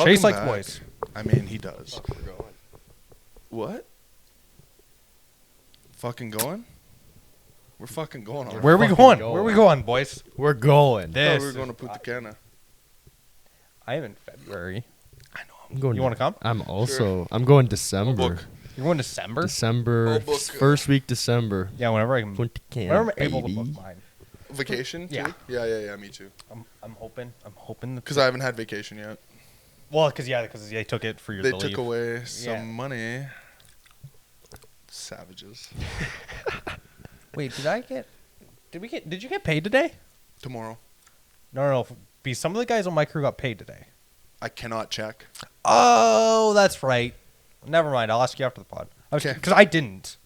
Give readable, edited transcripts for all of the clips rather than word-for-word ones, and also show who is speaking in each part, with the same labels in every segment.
Speaker 1: Chase likes
Speaker 2: back.
Speaker 1: boys.
Speaker 2: I mean, he does.
Speaker 3: Fuck, we're going.
Speaker 2: What? Fucking going? We're fucking going already.
Speaker 1: Where are we
Speaker 3: fucking
Speaker 1: going?
Speaker 3: going.
Speaker 1: Where are we going, boys?
Speaker 3: We're going.
Speaker 2: I thought
Speaker 1: This
Speaker 2: we were
Speaker 1: is-
Speaker 2: going to Punta Cana.
Speaker 1: I am in February.
Speaker 2: I know.
Speaker 3: I'm going.
Speaker 1: You want to come?
Speaker 3: I'm also.
Speaker 2: Sure.
Speaker 3: I'm going December.
Speaker 2: Book.
Speaker 1: You're going December?
Speaker 3: December.
Speaker 2: I'll book,
Speaker 3: First week December.
Speaker 1: Yeah, whenever I can.
Speaker 3: Punta Cana,
Speaker 1: Whenever I'm able to
Speaker 3: baby.
Speaker 1: book mine.
Speaker 2: Vacation too?
Speaker 1: Yeah.
Speaker 2: Yeah, me too.
Speaker 1: I'm hoping.
Speaker 2: Because I haven't had vacation yet.
Speaker 1: Well, because they took it for your
Speaker 2: They
Speaker 1: to
Speaker 2: took
Speaker 1: leave.
Speaker 2: away some
Speaker 1: Yeah.
Speaker 2: money. Savages.
Speaker 1: Wait, did you get paid today?
Speaker 2: Tomorrow.
Speaker 1: No. Because some of the guys on my crew got paid today.
Speaker 2: I cannot check.
Speaker 1: Oh, that's right. Never mind. I'll ask you after the pod.
Speaker 2: Okay.
Speaker 1: Because I didn't.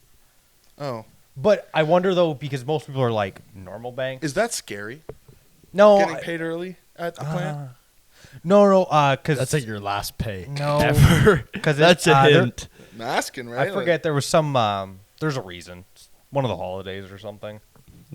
Speaker 2: Oh.
Speaker 1: But I wonder though, because most people are like normal banks.
Speaker 2: Is that scary?
Speaker 1: No.
Speaker 2: Getting paid early at the plant?
Speaker 1: No. Because
Speaker 3: That's like your last pay.
Speaker 1: No.
Speaker 3: Ever.
Speaker 1: 'Cause
Speaker 3: That's a hint.
Speaker 2: I'm asking, right?
Speaker 1: I forget there was some. There's a reason. One of the holidays or something.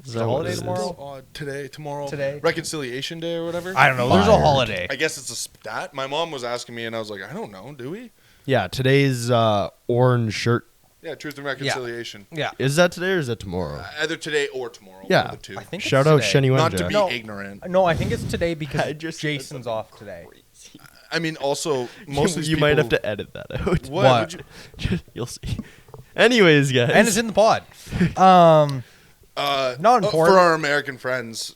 Speaker 3: Is
Speaker 1: the
Speaker 3: that what
Speaker 1: holiday
Speaker 3: it is?
Speaker 1: tomorrow?
Speaker 2: Tomorrow.
Speaker 1: Today.
Speaker 2: Reconciliation Day or whatever?
Speaker 1: I don't know. There's a
Speaker 3: Fired.
Speaker 1: holiday.
Speaker 2: I guess it's a stat. My mom was asking me, and I was like, I don't know. Do we?
Speaker 3: Yeah, today's orange shirt.
Speaker 2: Yeah, Truth and Reconciliation.
Speaker 1: Yeah.
Speaker 3: Is that today or is that tomorrow?
Speaker 2: Either today or tomorrow.
Speaker 3: Yeah.
Speaker 2: One of the two.
Speaker 1: I think
Speaker 3: Shout
Speaker 1: it's
Speaker 3: out
Speaker 1: today.
Speaker 3: Sheni
Speaker 2: Not to be
Speaker 1: No.
Speaker 2: ignorant.
Speaker 1: No, I think it's today because
Speaker 3: I just-
Speaker 1: Jason's off today.
Speaker 2: I mean, also, most of these
Speaker 3: you might have
Speaker 2: people-
Speaker 3: to edit that out.
Speaker 2: What? Would you,
Speaker 3: You'll see. Anyways, guys.
Speaker 1: And it's in the pod. Not important.
Speaker 2: For our American friends,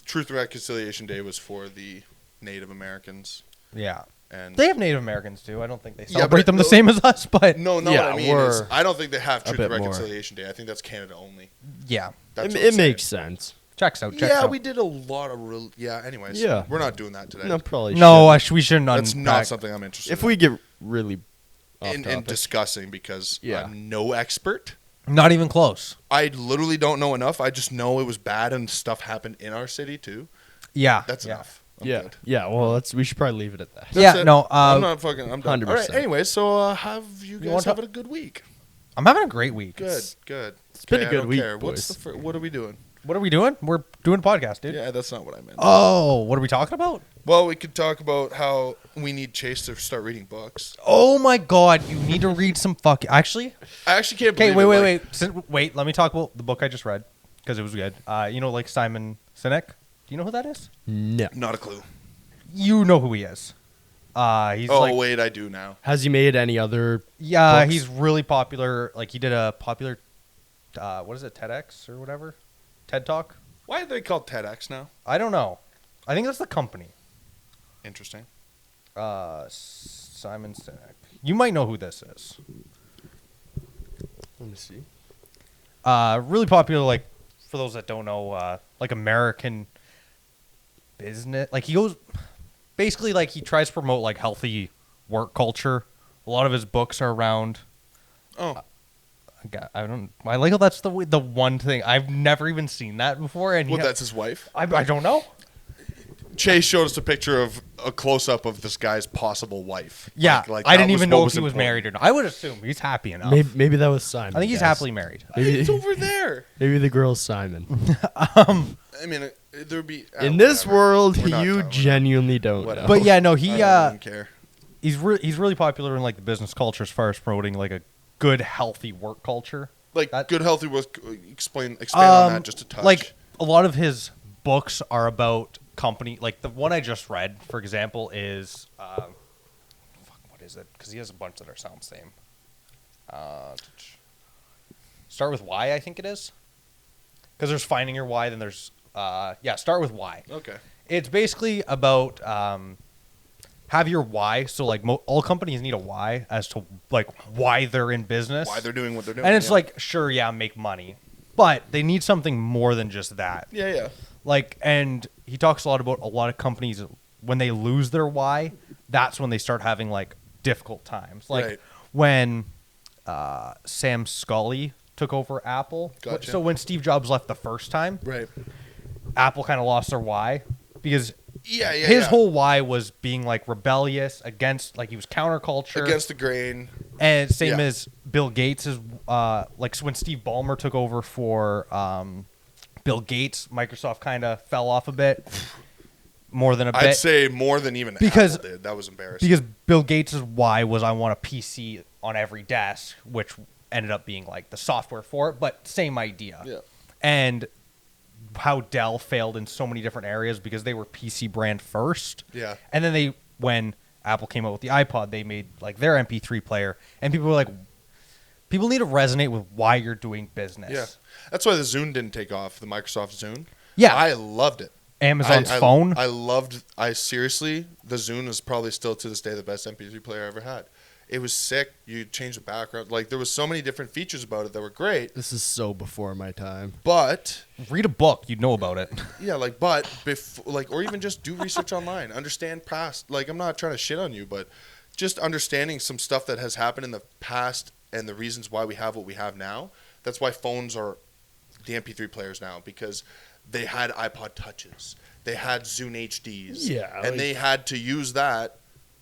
Speaker 2: Truth and Reconciliation Day was for the Native Americans.
Speaker 1: Yeah.
Speaker 2: And
Speaker 1: They have Native Americans too. I don't think they
Speaker 2: Yeah,
Speaker 1: celebrate
Speaker 2: but
Speaker 1: them the
Speaker 2: no-
Speaker 1: same as us, but
Speaker 2: no, what
Speaker 3: Yeah,
Speaker 2: I mean is,
Speaker 3: we're
Speaker 2: I don't think they have Truth and
Speaker 3: bit more.
Speaker 2: Reconciliation Day. I think that's Canada only.
Speaker 1: yeah.
Speaker 2: That's
Speaker 3: it
Speaker 2: what I'm saying.
Speaker 3: makes sense.
Speaker 1: Checks out.
Speaker 2: Yeah, we did a lot of real. Yeah. Anyways.
Speaker 3: Yeah.
Speaker 2: We're not doing that today.
Speaker 3: No, probably
Speaker 1: No,
Speaker 3: shouldn't.
Speaker 1: we shouldn't.
Speaker 2: That's
Speaker 1: unpack.
Speaker 2: not something I'm interested
Speaker 3: If
Speaker 2: in.
Speaker 3: we get really off
Speaker 2: in
Speaker 3: topic.
Speaker 2: discussing because
Speaker 3: Yeah.
Speaker 2: I'm no expert.
Speaker 1: Not even close.
Speaker 2: I literally don't know enough. I just know it was bad and stuff happened in our city too.
Speaker 1: Yeah.
Speaker 2: That's
Speaker 1: yeah.
Speaker 2: enough. I'm
Speaker 3: yeah,
Speaker 2: good.
Speaker 3: yeah. Well, we should probably leave it at that.
Speaker 2: That's
Speaker 1: Yeah,
Speaker 2: it.
Speaker 1: no,
Speaker 2: I'm not fucking. I'm done.
Speaker 3: 100%.
Speaker 2: All right. Anyway, so have you
Speaker 1: wanna
Speaker 2: guys
Speaker 1: talk-
Speaker 2: having a good week?
Speaker 1: I'm having a great week.
Speaker 2: Good, good.
Speaker 3: It's been a
Speaker 2: Okay, I
Speaker 3: good
Speaker 2: don't
Speaker 3: week,
Speaker 2: care. What's
Speaker 3: boys.
Speaker 2: the what are we doing?
Speaker 1: What are we doing? We're doing a podcast, dude.
Speaker 2: Yeah, that's not what I meant.
Speaker 1: Oh, what are we talking about?
Speaker 2: Well, we could talk about how we need Chase to start reading books.
Speaker 1: Oh my God! You need to read some fucking. Actually,
Speaker 2: I actually can't
Speaker 1: okay.
Speaker 2: believe
Speaker 1: Wait. Let me talk about the book I just read because it was good. Like Simon Sinek. Do you know who that is?
Speaker 3: No.
Speaker 2: Not a clue.
Speaker 1: You know who he is. He's
Speaker 2: Oh,
Speaker 1: like,
Speaker 2: wait, I do now.
Speaker 3: Has he made any other?
Speaker 1: yeah,
Speaker 3: books?
Speaker 1: he's really popular. Like he did a popular, what is it, TEDx or whatever, TED Talk.
Speaker 2: Why are they called TEDx now?
Speaker 1: I don't know. I think that's the company.
Speaker 2: Interesting.
Speaker 1: Simon Sinek. You might know who this is.
Speaker 3: Let me see.
Speaker 1: Really popular, like, for those that don't know, like American business. Like, he goes, basically, like, he tries to promote, like, healthy work culture. A lot of his books are around,
Speaker 2: Oh,
Speaker 1: I like how that's the one thing. I've never even seen that before. And
Speaker 2: well, that's his wife.
Speaker 1: I don't know.
Speaker 2: Chase showed us a picture of a close-up of this guy's possible wife.
Speaker 1: Yeah,
Speaker 2: Like,
Speaker 1: I
Speaker 2: that
Speaker 1: didn't
Speaker 2: was
Speaker 1: even
Speaker 2: what
Speaker 1: know if he was
Speaker 2: important.
Speaker 1: married or not. I would assume he's happy enough.
Speaker 3: Maybe that was Simon.
Speaker 1: I think he's
Speaker 3: guys.
Speaker 1: happily married.
Speaker 3: Maybe,
Speaker 2: It's over there.
Speaker 3: maybe the girl's Simon.
Speaker 2: I mean, there'd be
Speaker 3: In this
Speaker 2: whatever.
Speaker 3: world,
Speaker 2: We're not
Speaker 3: you
Speaker 2: talking about
Speaker 3: genuinely don't
Speaker 2: Whatever.
Speaker 3: know.
Speaker 1: But yeah, no,
Speaker 2: it.
Speaker 1: he
Speaker 2: I don't even care.
Speaker 1: he's really popular in like the business culture as far as promoting like a good healthy work culture.
Speaker 2: Like
Speaker 1: That-
Speaker 2: good, healthy work. Expand on that just a touch.
Speaker 1: Like a lot of his books are about company. Like the one I just read, for example, is what is it? Because he has a bunch that are sound the same. Start with why, I think it is. Because there's finding your why, then there's start with why.
Speaker 2: okay.
Speaker 1: It's basically about have your why. So like all companies need a why as to like why they're in business.
Speaker 2: Why they're doing what they're doing.
Speaker 1: And it's
Speaker 2: yeah.
Speaker 1: like, sure, yeah, make money. But they need something more than just that.
Speaker 2: Yeah.
Speaker 1: Like, and he talks a lot about a lot of companies, when they lose their why, that's when they start having, like, difficult times. Like,
Speaker 2: Right.
Speaker 1: when Sam Scully took over Apple.
Speaker 2: Gotcha.
Speaker 1: So when Steve Jobs left the first time,
Speaker 2: Right.
Speaker 1: Apple kind of lost their why. Because
Speaker 2: Yeah.
Speaker 1: his whole why was being, like, rebellious against, like, he was counterculture.
Speaker 2: Against the grain.
Speaker 1: And same
Speaker 2: Yeah.
Speaker 1: as Bill Gates is like when Steve Ballmer took over for Bill Gates, Microsoft kind of fell off a bit. more than a bit.
Speaker 2: I'd say more than even
Speaker 1: Because-
Speaker 2: Apple did. That was embarrassing.
Speaker 1: Because Bill Gates' why was I want a PC on every desk, which ended up being like the software for it, but same idea.
Speaker 2: Yeah.
Speaker 1: And how Dell failed in so many different areas because they were PC brand first.
Speaker 2: Yeah.
Speaker 1: And then when Apple came out with the iPod, they made like their MP3 player, and people were like, people need to resonate with why you're doing business.
Speaker 2: Yeah. That's why the Zune didn't take off, the Microsoft Zune.
Speaker 1: Yeah.
Speaker 2: I loved it.
Speaker 1: Amazon's phone.
Speaker 2: I seriously, the Zune is probably still to this day the best MP3 player I ever had. It was sick. You change the background. Like, there was so many different features about it that were great.
Speaker 3: This is so before my time.
Speaker 2: But
Speaker 1: Read a book, you'd know about it.
Speaker 2: yeah, like, but before, like, or even just do research online. Understand past. Like, I'm not trying to shit on you, but just understanding some stuff that has happened in the past and the reasons why we have what we have now. That's why phones are the MP3 players now, because they had iPod Touches, they had Zune HDs,
Speaker 3: Yeah,
Speaker 2: and
Speaker 3: like-
Speaker 2: they had to use that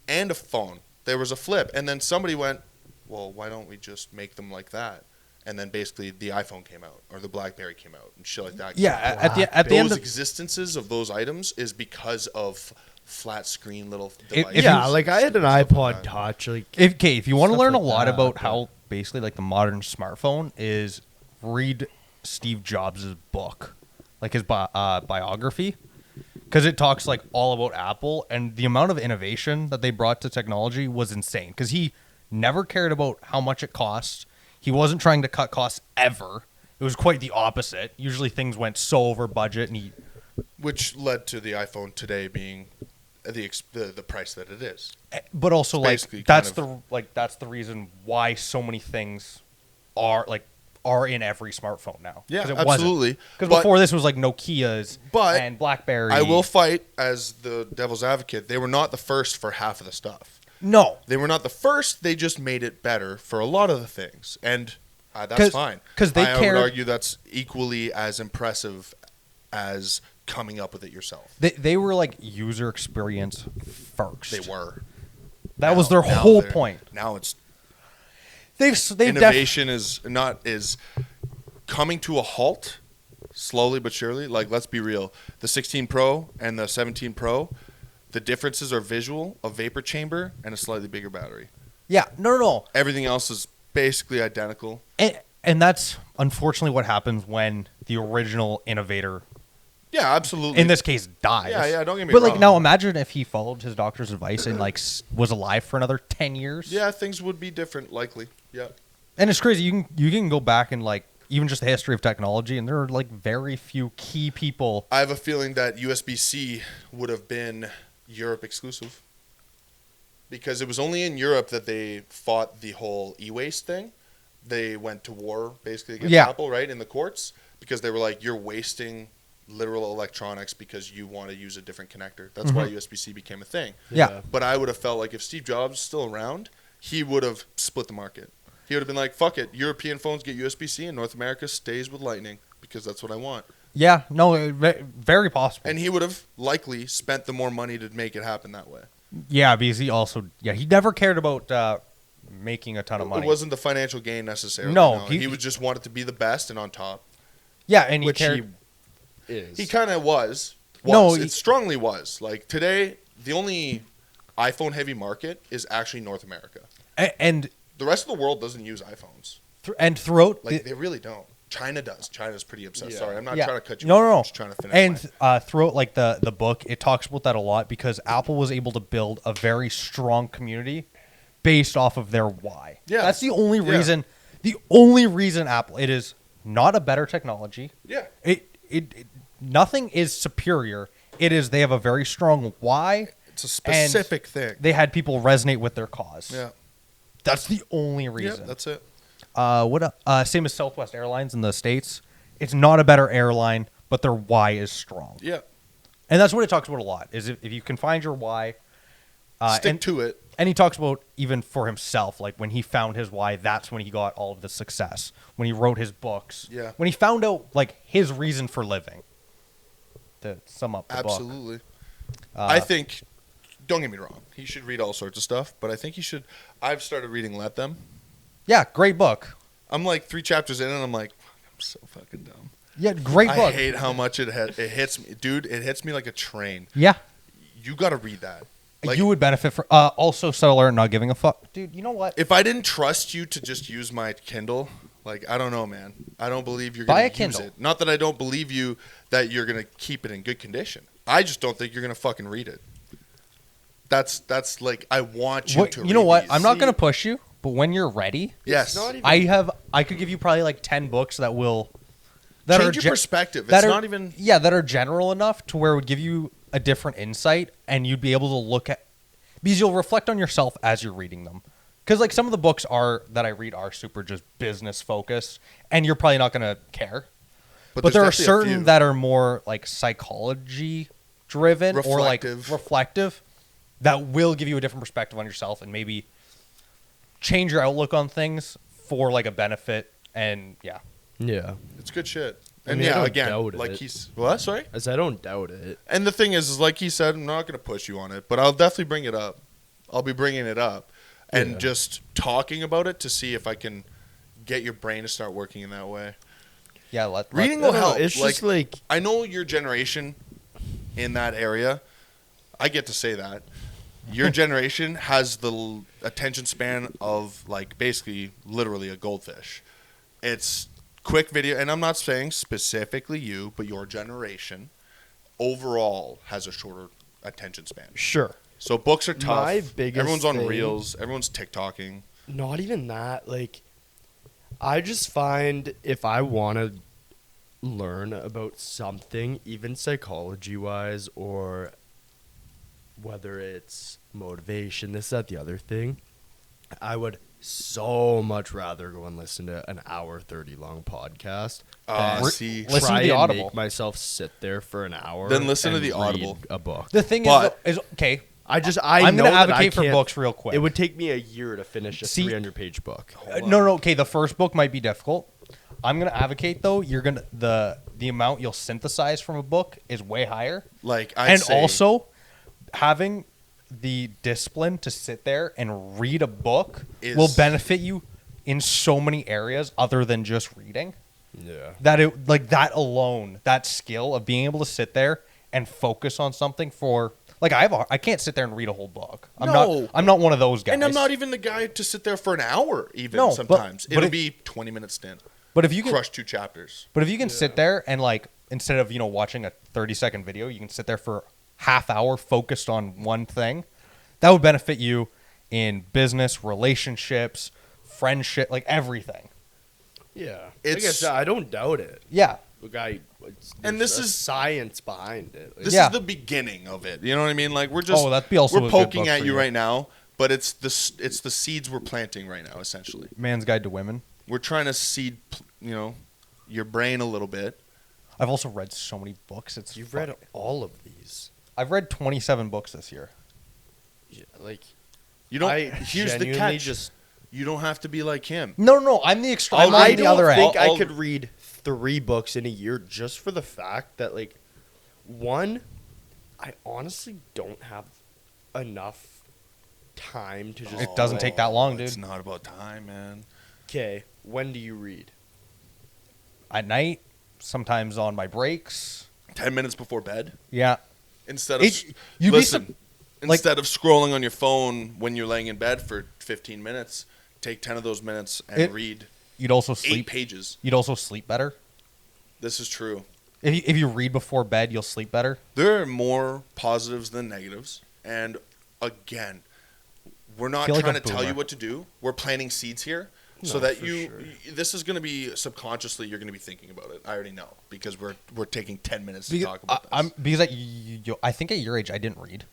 Speaker 2: and a phone. There was a flip, and then somebody went, well, why don't we just make them like that? And then basically the iPhone came out, or the BlackBerry came out, and shit like that.
Speaker 1: Yeah, at the end
Speaker 2: Those
Speaker 1: of
Speaker 2: existences of those items is because of flat screen little
Speaker 1: If
Speaker 2: devices.
Speaker 3: Yeah, like I had an
Speaker 2: Stuff
Speaker 3: iPod
Speaker 2: like that.
Speaker 3: Touch. Like
Speaker 1: if you want to
Speaker 3: stuff
Speaker 1: learn a
Speaker 3: like
Speaker 1: lot
Speaker 3: that,
Speaker 1: about
Speaker 3: but-
Speaker 1: how basically like the modern smartphone is, read Steve Jobs' book, like his biography, because it talks like all about Apple, and the amount of innovation that they brought to technology was insane. Because he never cared about how much it cost. He wasn't trying to cut costs ever. It was quite the opposite. Usually things went so over budget, and
Speaker 2: Which led to the iPhone today being the price that it is.
Speaker 1: but also
Speaker 2: It's
Speaker 1: like
Speaker 2: basically
Speaker 1: that's the reason why so many things are in every smartphone now.
Speaker 2: Yeah,
Speaker 1: 'Cause it
Speaker 2: absolutely.
Speaker 1: Because
Speaker 2: But-
Speaker 1: before this was like Nokia's
Speaker 2: But
Speaker 1: and BlackBerry.
Speaker 2: I will fight as the devil's advocate. They were not the first for half of the stuff.
Speaker 1: No,
Speaker 2: They were not the first. They just made it better for a lot of the things, and that's fine.
Speaker 1: 'cause they
Speaker 2: I
Speaker 1: cared-
Speaker 2: would argue that's equally as impressive as coming up with it yourself.
Speaker 1: they were like user experience first.
Speaker 2: They were.
Speaker 1: That was their whole point.
Speaker 2: Now it's
Speaker 1: They
Speaker 2: innovation is coming to a halt slowly but surely. Like, let's be real. The 16 Pro and the 17 Pro, the differences are visual, a vapor chamber, and a slightly bigger battery.
Speaker 1: yeah, no.
Speaker 2: Everything else is basically identical.
Speaker 1: And that's unfortunately what happens when the original innovator,
Speaker 2: Yeah, absolutely.
Speaker 1: in this case, dies.
Speaker 2: Yeah, don't get me
Speaker 1: But
Speaker 2: wrong.
Speaker 1: like now, imagine if he followed his doctor's advice and like was alive for another 10 years.
Speaker 2: Yeah, things would be different, likely. Yeah.
Speaker 1: And it's crazy. You can go back and like even just the history of technology, and there are like very few key people.
Speaker 2: I have a feeling that USB-C would have been Europe exclusive. Because it was only in Europe that they fought the whole e-waste thing. They went to war basically against
Speaker 1: Yeah.
Speaker 2: Apple, right, in the courts, because they were like, you're wasting literal electronics because you want to use a different connector. That's why USB-C became a thing.
Speaker 1: Yeah.
Speaker 2: But I would have felt like if Steve Jobs was still around, he would have split the market. He would have been like, fuck it, European phones get USB-C and North America stays with Lightning because that's what I want.
Speaker 1: Yeah, no, very possible.
Speaker 2: And he would have likely spent the more money to make it happen that way.
Speaker 1: Yeah, because he never cared about making a ton of money.
Speaker 2: It wasn't the financial gain necessarily.
Speaker 1: No,
Speaker 2: he would just wanted to be the best and on top.
Speaker 1: Yeah, and he
Speaker 3: which
Speaker 1: cared.
Speaker 3: he is.
Speaker 2: He kind of was.
Speaker 1: No,
Speaker 2: it strongly was. Like today, the only iPhone heavy market is actually North America.
Speaker 1: And
Speaker 2: The rest of the world doesn't use iPhones.
Speaker 1: throughout
Speaker 2: Like they really don't. China does. China's pretty obsessed.
Speaker 3: Yeah.
Speaker 2: Sorry, I'm not
Speaker 1: yeah.
Speaker 2: trying to cut you
Speaker 1: No,
Speaker 2: off.
Speaker 1: no,
Speaker 2: I'm
Speaker 1: no.
Speaker 2: just trying to finish.
Speaker 1: And throughout like the book, it talks about that a lot because Apple was able to build a very strong community based off of their why.
Speaker 2: Yeah.
Speaker 1: That's the only
Speaker 2: Yeah.
Speaker 1: reason. The only reason Apple. It is not a better technology.
Speaker 2: yeah.
Speaker 1: It nothing is superior. It is they have a very strong why.
Speaker 2: It's a specific thing.
Speaker 1: They had people resonate with their cause.
Speaker 2: Yeah.
Speaker 1: That's the only
Speaker 2: Yeah,
Speaker 1: reason.
Speaker 2: that's it.
Speaker 1: Same as Southwest Airlines in the States. It's not a better airline, but their why is strong.
Speaker 2: Yeah.
Speaker 1: And that's what it talks about a lot, is if you can find your why.
Speaker 2: Stick to it.
Speaker 1: And he talks about even for himself, like when he found his why, that's when he got all of the success. When he wrote his books.
Speaker 2: Yeah.
Speaker 1: When he found out like his reason for living. To sum up the book.
Speaker 2: Absolutely. I think, don't get me wrong, he should read all sorts of stuff, but I think he should. I've started reading Let Them.
Speaker 1: Yeah, great book.
Speaker 2: I'm like 3 chapters in, and I'm like, I'm so fucking dumb.
Speaker 1: Yeah, great book.
Speaker 2: I hate how much it hits me. Dude, it hits me like a train.
Speaker 1: Yeah.
Speaker 2: you got to read that. Like,
Speaker 1: you would benefit from also subtle not giving a fuck, dude. You know what?
Speaker 2: if I didn't trust you to just use my Kindle, like, I don't know, man. I don't believe you're
Speaker 1: Buy
Speaker 2: going
Speaker 1: a
Speaker 2: to use
Speaker 1: Kindle.
Speaker 2: it. Not that I don't believe you that you're going to keep it in good condition. I just don't think you're going to fucking read it. That's like, I want you to read
Speaker 1: You know what?
Speaker 2: these.
Speaker 1: I'm not gonna push you, but when you're ready,
Speaker 2: Yes.
Speaker 3: not even-
Speaker 1: I could give you probably like 10 books that will
Speaker 2: Change your perspective.
Speaker 1: that
Speaker 2: It's
Speaker 1: are-
Speaker 2: not even...
Speaker 1: yeah, that are general enough to where it would give you a different insight, and you'd be able to look at, because you'll reflect on yourself as you're reading them. Because like some of the books that I read are super just business focused, and you're probably not gonna care. But
Speaker 2: there's
Speaker 1: there are
Speaker 2: definitely a
Speaker 1: certain
Speaker 2: few.
Speaker 1: that are more like psychology driven or like
Speaker 2: Reflective.
Speaker 1: reflective that will give you a different perspective on yourself and maybe change your outlook on things for like a benefit. And yeah,
Speaker 3: Yeah.
Speaker 2: It's good shit.
Speaker 3: I
Speaker 2: And
Speaker 3: mean, I
Speaker 2: yeah,
Speaker 3: don't
Speaker 2: again,
Speaker 3: doubt
Speaker 2: like
Speaker 3: it.
Speaker 2: he's... What? Sorry?
Speaker 3: As I don't doubt it.
Speaker 2: And the thing is like he said, I'm not going to push you on it, but I'll definitely bring it up. I'll be bringing it up and
Speaker 3: Yeah.
Speaker 2: just talking about it to see if I can get your brain to start working in that way.
Speaker 1: yeah.
Speaker 2: Reading
Speaker 3: No,
Speaker 2: will
Speaker 3: no,
Speaker 2: help.
Speaker 3: it's
Speaker 2: like,
Speaker 3: just like
Speaker 2: I know your generation in that area. I get to say that. Your generation has the attention span of like basically literally a goldfish. It's quick video, and I'm not saying specifically you, but your generation overall has a shorter attention span.
Speaker 3: sure.
Speaker 2: So books are tough.
Speaker 3: My biggest
Speaker 2: Everyone's on
Speaker 3: thing-
Speaker 2: reels. Everyone's TikToking.
Speaker 3: Not even that. Like, I just find if I want to learn about something, even psychology wise, or whether it's motivation, this, that, the other thing, I would so much rather go and listen to an hour 30 long podcast. than
Speaker 2: See,
Speaker 1: Listen
Speaker 3: try
Speaker 1: to the
Speaker 3: and
Speaker 1: Audible.
Speaker 3: make myself sit there for an hour.
Speaker 2: Then listen to
Speaker 3: and
Speaker 2: the
Speaker 3: read
Speaker 2: Audible.
Speaker 3: a book.
Speaker 1: The thing
Speaker 2: But-
Speaker 1: is okay.
Speaker 3: I'm
Speaker 1: I'm
Speaker 3: know
Speaker 1: gonna
Speaker 3: that I
Speaker 1: advocate for
Speaker 3: can't-
Speaker 1: books real quick.
Speaker 3: It would take me a year to finish a
Speaker 1: See-
Speaker 3: 300-page book.
Speaker 1: No. Okay, the first book might be difficult. I'm gonna advocate though. You're gonna the amount you'll synthesize from a book is way higher,
Speaker 2: like I'd
Speaker 1: and
Speaker 2: say,
Speaker 1: also having the discipline to sit there and read a book
Speaker 2: Is-
Speaker 1: will benefit you in so many areas other than just reading.
Speaker 3: Yeah.
Speaker 1: That alone, that skill of being able to sit there and focus on something for like I can't sit there and read a whole book.
Speaker 2: No.
Speaker 1: I'm not one of those guys.
Speaker 2: and I'm not even the guy to sit there for an hour. Even
Speaker 1: No, but-
Speaker 2: sometimes
Speaker 1: but
Speaker 2: it'll
Speaker 1: if-
Speaker 2: be 20-minute stint.
Speaker 1: But if you can
Speaker 2: Crush 2 chapters.
Speaker 1: But if you can sit there and like instead of watching a 30-second video, you can sit there for half hour focused on one thing. That would benefit you in business, relationships, friendship, like everything.
Speaker 3: Yeah.
Speaker 2: It's-
Speaker 3: Like I said, I don't doubt it.
Speaker 1: Yeah.
Speaker 3: Look,
Speaker 2: And this
Speaker 3: there's
Speaker 2: is-
Speaker 3: science behind it. Like,
Speaker 2: This
Speaker 1: Yeah.
Speaker 2: is the beginning of it. You know what I mean? Like we're just
Speaker 1: that'd be also a
Speaker 2: we're
Speaker 1: good
Speaker 2: poking
Speaker 1: book
Speaker 2: at
Speaker 1: for
Speaker 2: you
Speaker 1: you.
Speaker 2: right now, but it's the seeds we're planting right now. Essentially,
Speaker 1: Man's Guide to Women.
Speaker 2: we're trying to seed your brain a little bit.
Speaker 1: I've also read so many books. It's
Speaker 3: You've
Speaker 1: fucking-
Speaker 3: read all of these.
Speaker 1: I've read 27 books this year.
Speaker 3: Yeah, like
Speaker 2: You don't.
Speaker 3: I
Speaker 2: Here's the
Speaker 3: genuinely
Speaker 2: catch.
Speaker 3: just
Speaker 2: you don't have to be like him.
Speaker 1: No, I'm the extreme. I'm
Speaker 3: I
Speaker 1: on the
Speaker 3: don't
Speaker 1: other
Speaker 3: think
Speaker 1: end.
Speaker 3: I could read 3 books in a year just for the fact that like one, I honestly don't have enough time to just.
Speaker 1: It doesn't take that long,
Speaker 2: It's
Speaker 1: dude.
Speaker 2: not about time, man.
Speaker 3: Okay, when do you read?
Speaker 1: At night, sometimes on my breaks.
Speaker 2: 10 minutes before bed
Speaker 1: Yeah.
Speaker 2: instead of
Speaker 1: You'd be
Speaker 2: listen.
Speaker 1: like-
Speaker 2: Instead of scrolling on your phone when you're laying in bed for 15 minutes, take 10 of those minutes and read
Speaker 1: You'd also
Speaker 2: 8
Speaker 1: sleep.
Speaker 2: pages.
Speaker 1: You'd also sleep better.
Speaker 2: This is true.
Speaker 1: If you read before bed, you'll sleep better.
Speaker 2: There are more positives than negatives. And again, we're not
Speaker 1: Feel like
Speaker 2: trying
Speaker 1: a
Speaker 2: to tell you
Speaker 1: boomer.
Speaker 2: what to do. We're planting seeds here so
Speaker 3: No,
Speaker 2: that
Speaker 3: for
Speaker 2: you
Speaker 3: sure.
Speaker 2: this is going to be subconsciously you're going to be thinking about it. I already know because we're taking 10 minutes to
Speaker 1: Because,
Speaker 2: talk about this.
Speaker 1: I think at your age I didn't read.